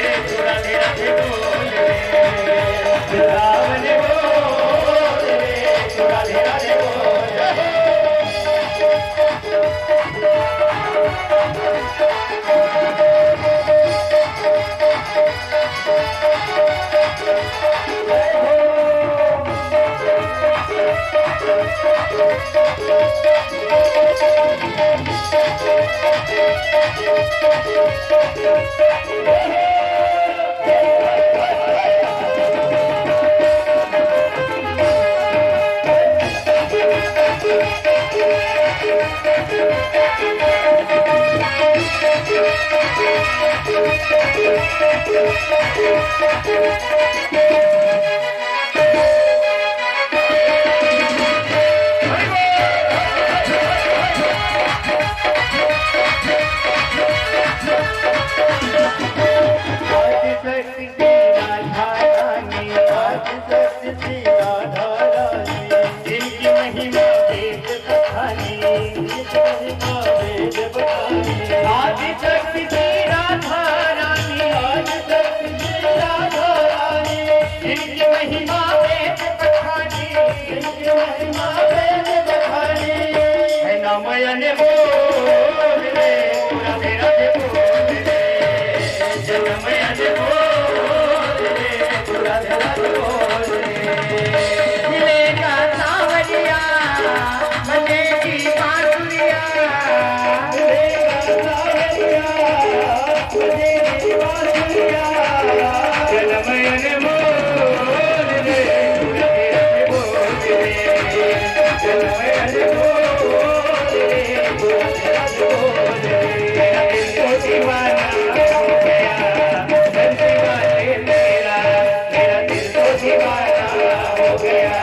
S1: राधे राधे बोल रे, रामन बोल रे, राधे राधे बोल रे। जिनकी महिमा वेद बखानी, आदि शक्ति की राधा रानी, आदि शक्ति की राधा रानी, जिनकी महिमा वेद बखानी, जिनकी महिमा वेद बखानी, है नाम अनमोल रे, राधे राधे बोल रे, जन्म अनमोल रे, राधे राधे बोल रे। मिलेगा सावरिया, बजेगी बांसुरिया, मिलेगा सावरिया, बजेगी बांसुरिया, जन्म अनमोल रे, राधे राधे बोल रे, जन्म अनमोल रे, राधे राधे बोल रे। मेरा दिल तो दीवाना हो गया बंसी वाले तेरा, मेरा दिल तो दीवाना हो गया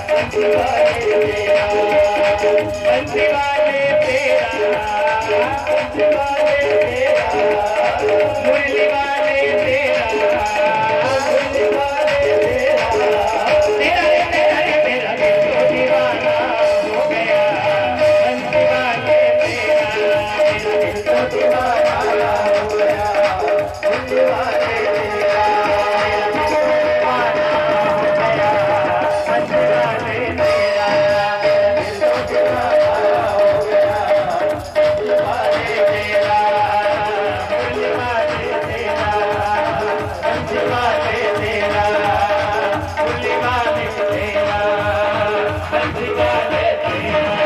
S1: बंसी वाले तेरा, बंसी वाले तेरा, बंसी वाले तेरा, मुरली वाले तेरा, मुरली वाले तेरा, तेरा रे तेरा रे मेरा दिल तो दीवाना हो गया बंसी वाले तेरा, मेरा दिल तो दीवाना हो गया बंसी वाले तेरा, मेरा दिल तो दीवाना हो गया बंसी वाले तेरा, मेरा दिल तो दीवाना हो गया बंसी वाले तेरा, मुरली वाले तेरा, बंसी वाले तेरा, मुरली वाले तेरा, बंसी वाले तेरा।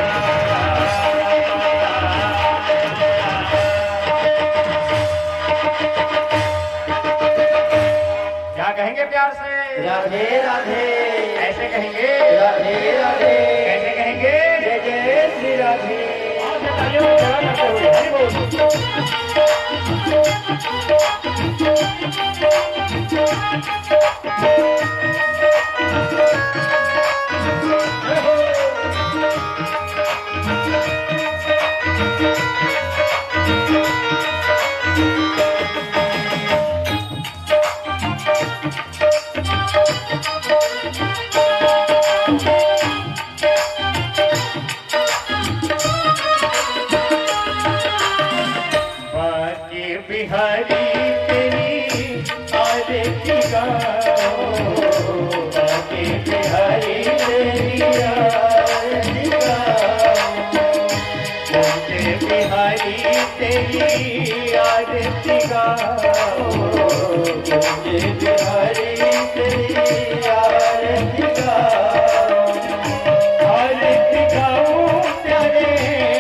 S1: क्या कहेंगे प्यार से?
S2: राधे राधे,
S1: ऐसे कहेंगे?
S2: राधे राधे,
S1: कैसे कहेंगे?
S2: जय जय श्री राधे।
S1: और से तालियों से जवाब करते हुए, हरि बोल। बाके बिहारी तेरी आरती गाओ, बाके बिहारी तेरी आरती गाओ, बाके बिहारी तेरी आरती गाओ, बाके बिहारी तेरी आरती गाओ, आरती गाऊं प्यारे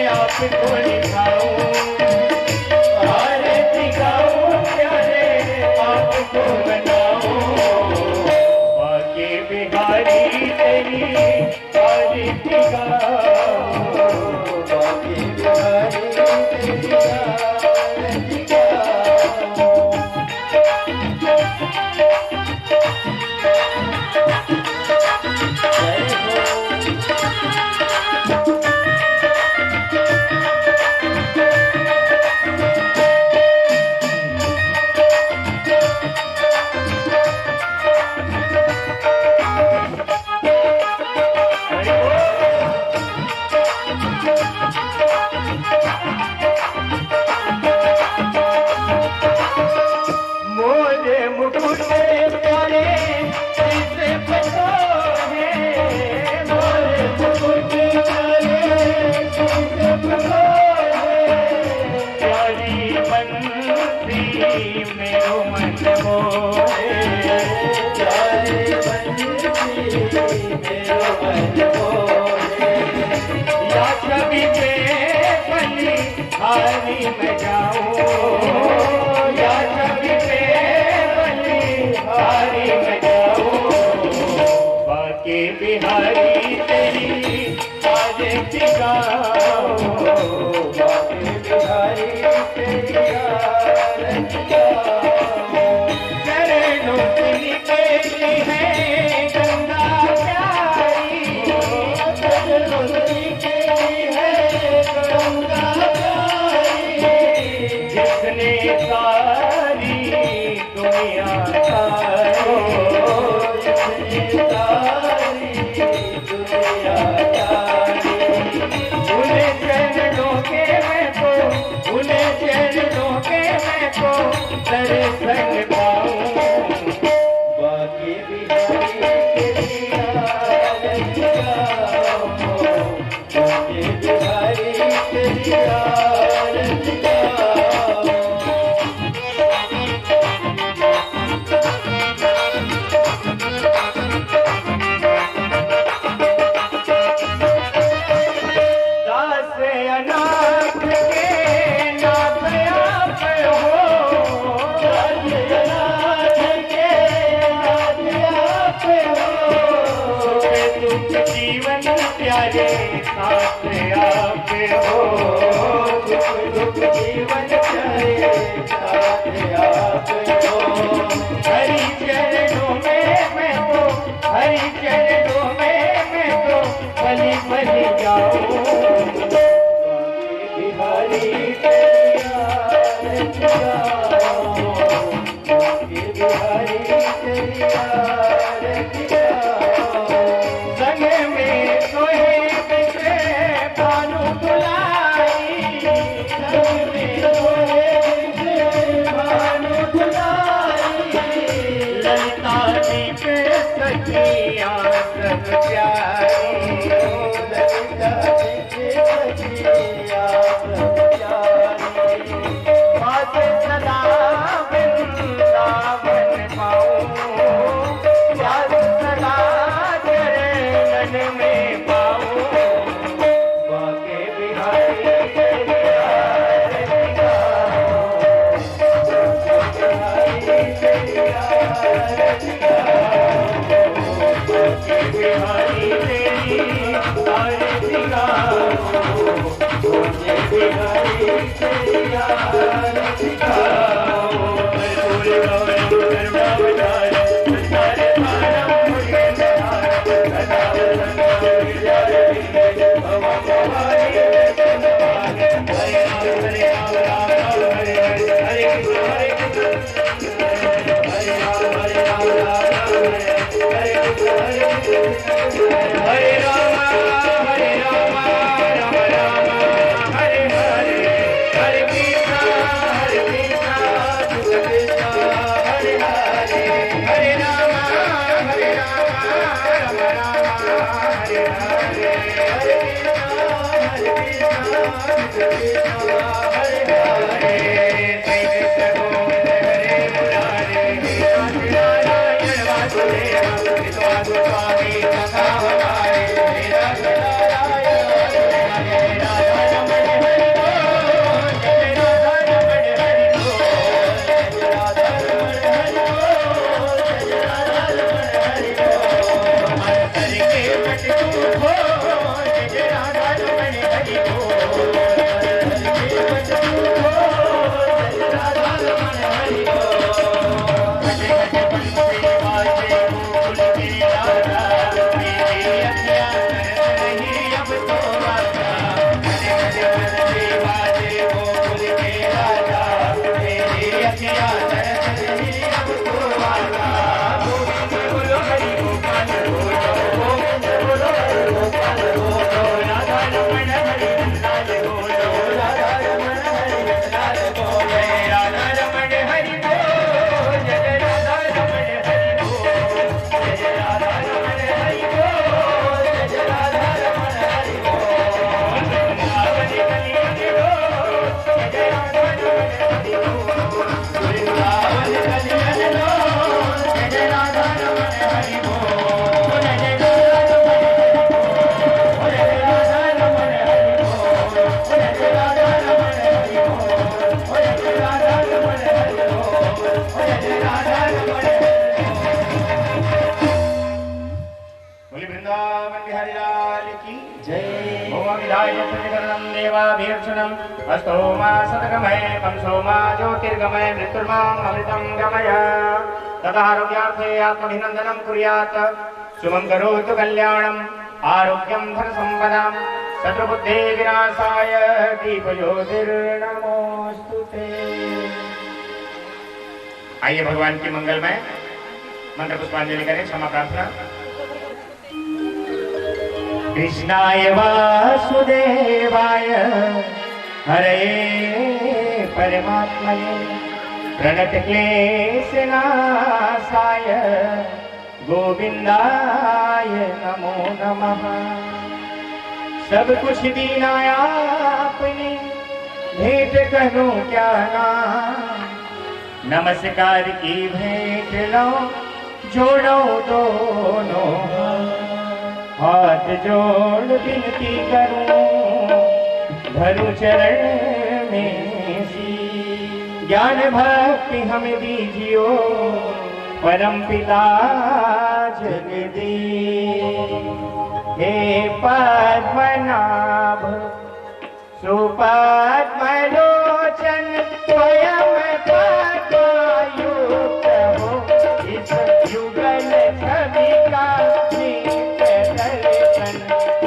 S1: आपको लिखाऊं, आरती गाऊं प्यारे आपको बनाऊं, बाके बिहारी तेरी आरती गाऊं, बाके बिहारी तेरी आरती गाऊं। बंसी मेरो मन मोहे,
S2: प्यारे बंसी मेरो मन मोहे,
S1: या कभी बेबली हारी मैं जाऊं, या कभी बेबली हारी मैं जाऊं, बाके बिहारी तेरी आज गाओ,
S2: बाके बिहारी तेरी आरती गाओ,
S1: चरणों की निकली है गंगा प्यारी,
S2: चरणों की है गंगा प्यारी,
S1: जिसने सारी दुनिया सारी,
S2: जिसने सारी दुनिया जानी,
S1: उन्हें चरणों के मैं को, उन्हें चरणों के मैं को दर्शन पाऊं,
S2: बाके बिहारी तेरी आरती गाओ, बाके बिहारी तेरी आरती गाओ।
S1: दास अनाथ के नाथ आप हो, सुख जीवन प्यारे साथ आप हो,
S2: दुख जीवन चले साथ आप हो,
S1: हरि चरणों में मैं तो, हरि चरणों में मैं तो बलि बलि जाऊं,
S2: बाके बिहारी तेरी आरती गाओ, बाके बिहारी तेरी आरती गाओ,
S1: संग में सोए बिछे भानु दुलाई,
S2: संग में सोए बिछे भानु दुलाई,
S1: ललिता जी पे सखियां सब प्यारी,
S2: ललिता जी सखिया सब प्यारी,
S1: बात सदा वृंदावन पाऊं, बात सदा चरणन में पाऊं,
S2: बाके बिहारी तेरी आरती गाओ, बिहारी तेरी आरती गाओ,
S1: बाके बिहारी तेरी आरती गाओ,
S2: बाके बिहारी तेरी आरती गाओ।
S1: हरे राम राम राम हरे हरे, हरे कृष्णा कृष्णा कृष्णा हरे हरे, हरे राम राम राम हरे हरे, हरे कृष्णा हरे हरे, जय कृष्ण गोविंद हरे मुरारे, नाथ नारायण वासुदेव, स्वामी सखा हमारे, मेरा सदा देवाभीर्षणम् अस्तो मा सतगमय कंसो मा ज्योतिर्गमय मृत्युर्माम् अमृतं गमय तदारोग्यार्थे आत्मभिनन्दनं कुर्यात् शुभं करोतु कल्याणम् आरोग्यं धनसम्पदाम् शत्रुबुद्धे विनाशाय दीपज्योतिर्नमोस्तुते। आइए भगवान की मंगलमय मंत्र पुष्पांजलि करें। क्षमा प्रार्थना। कृष्णाय वासुदेवाय हरे परमात्मने प्रणतक्लेशनाशाय गोविंदाय नमो नमः। सब कुछ दीना आपने भेंट करूं क्या नाम। नमस्कार की भेंट लो जोड़ो दोनों हाथ जोड़ विनती करूं धरु चरण में सी। ज्ञान भक्ति हमें दीजियो परम पिता जगदीश। हे पद्मनाभ सुपद्मलोचन स्वयं पद्मयुक्त हो। इस युगल छवि का नित्य दर्शन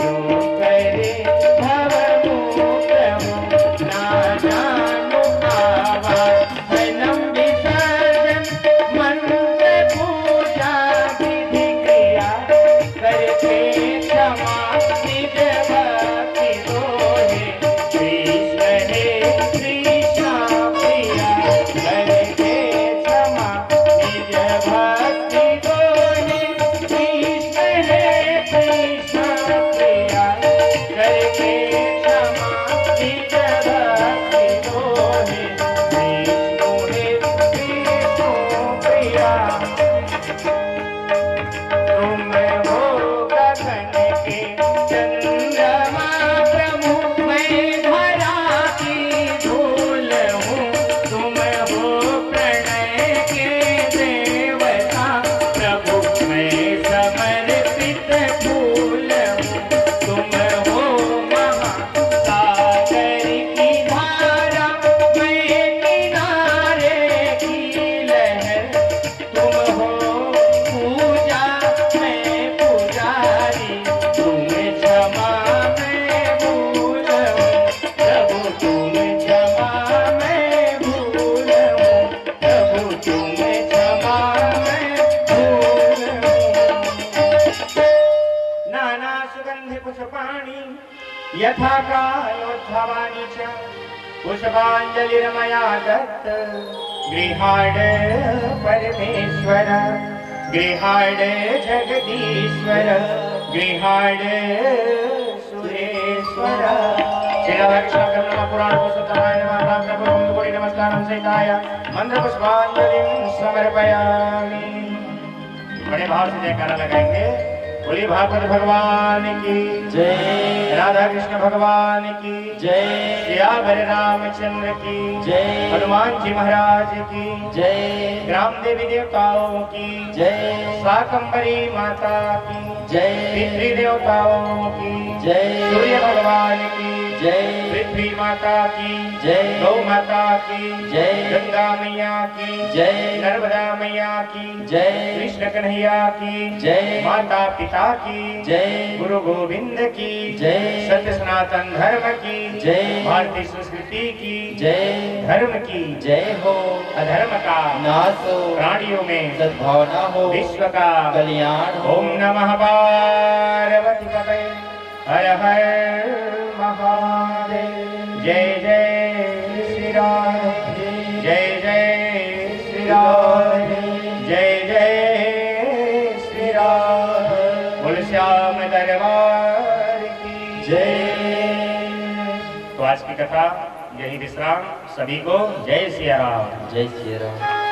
S1: यूं करे भवमुक्त हो। ना जानो आवाज जन्म विसर्जन मंत्र पूजा विधि क्रिया करके क्षमा निज भक्ति दोहे। कृष्ण हे कृष्ण प्रिया करके क्षमा निज भक्ति दोहे। कृष्ण हे कृष्ण प्रिया करके क्षमा निज भक्ति दोहे। विष्णु हे विष्णु प्रिया तुम हो गगन के चंद्रमा प्रमुख मैं धरा की धूल हूँ। तुम हो प्रणय के देवता प्रभु मैं समर्पित फूल हूँ। तुम हो महासागर की धारा मैं किनारे की लहर। तुम हो पूजा मैं पुजारी तुम क्षमा मैं भूल हूँ। प्रभु तुम क्षमा मैं भूल हूँ। प्रभु तुम क्षमा मैं भूल हूँ। नाना सुगंधि पुष्पाणि यथा कालोद्भवानि च पुष्पाञ्जलिर्मया दत्त गृहाण परमेश्वर गृहाण जगदीश्वर गृहाण सुरेश्वर। श्री राधा कृष्ण करुणा पुराण पुरुषोत्तमाय नमः। प्रार्थनापूर्वं कोटि नमस्कारं सहिताय मंत्र पुष्पांजलिं समर्पयामि। बड़े भाव से जयकारा लगाएंगे। बोलिए भागवत भगवान की
S2: जय।
S1: राधा कृष्ण भगवान की
S2: जय।
S1: सियावर रामचंद्र की
S2: जय।
S1: हनुमान जी महाराज की
S2: जय।
S1: ग्राम देवी देवताओं की
S2: जय।
S1: शाकंभरी माता की
S2: जय।
S1: पितृ देवताओं की
S2: जय।
S1: सूर्य भगवान की
S2: जय।
S1: पृथ्वी माता की
S2: जय।
S1: गौ माता की
S2: जय।
S1: गंगा मैया की
S2: जय।
S1: नर्मदा मैया की
S2: जय।
S1: कृष्ण कन्हैया की
S2: जय।
S1: माता पिता की
S2: जय।
S1: गुरु गोविंद की
S2: जय।
S1: सत्य सनातन धर्म की
S2: जय।
S1: भारतीय संस्कृति की
S2: जय।
S1: धर्म की
S2: जय हो।
S1: अधर्म का
S2: नाश हो।
S1: प्राणियों में
S2: सद्भावना हो।
S1: विश्व का
S2: कल्याण हो।
S1: ओम नमः पार्वती पते हर हर महादेव। जय जय श्री राम जय जय श्री राम जय जय श्री राम। बोल श्याम दरबार की
S2: जय।
S1: तो आज की कथा यही विश्राम। सभी को जय सिया राम।
S2: जय श्री राम।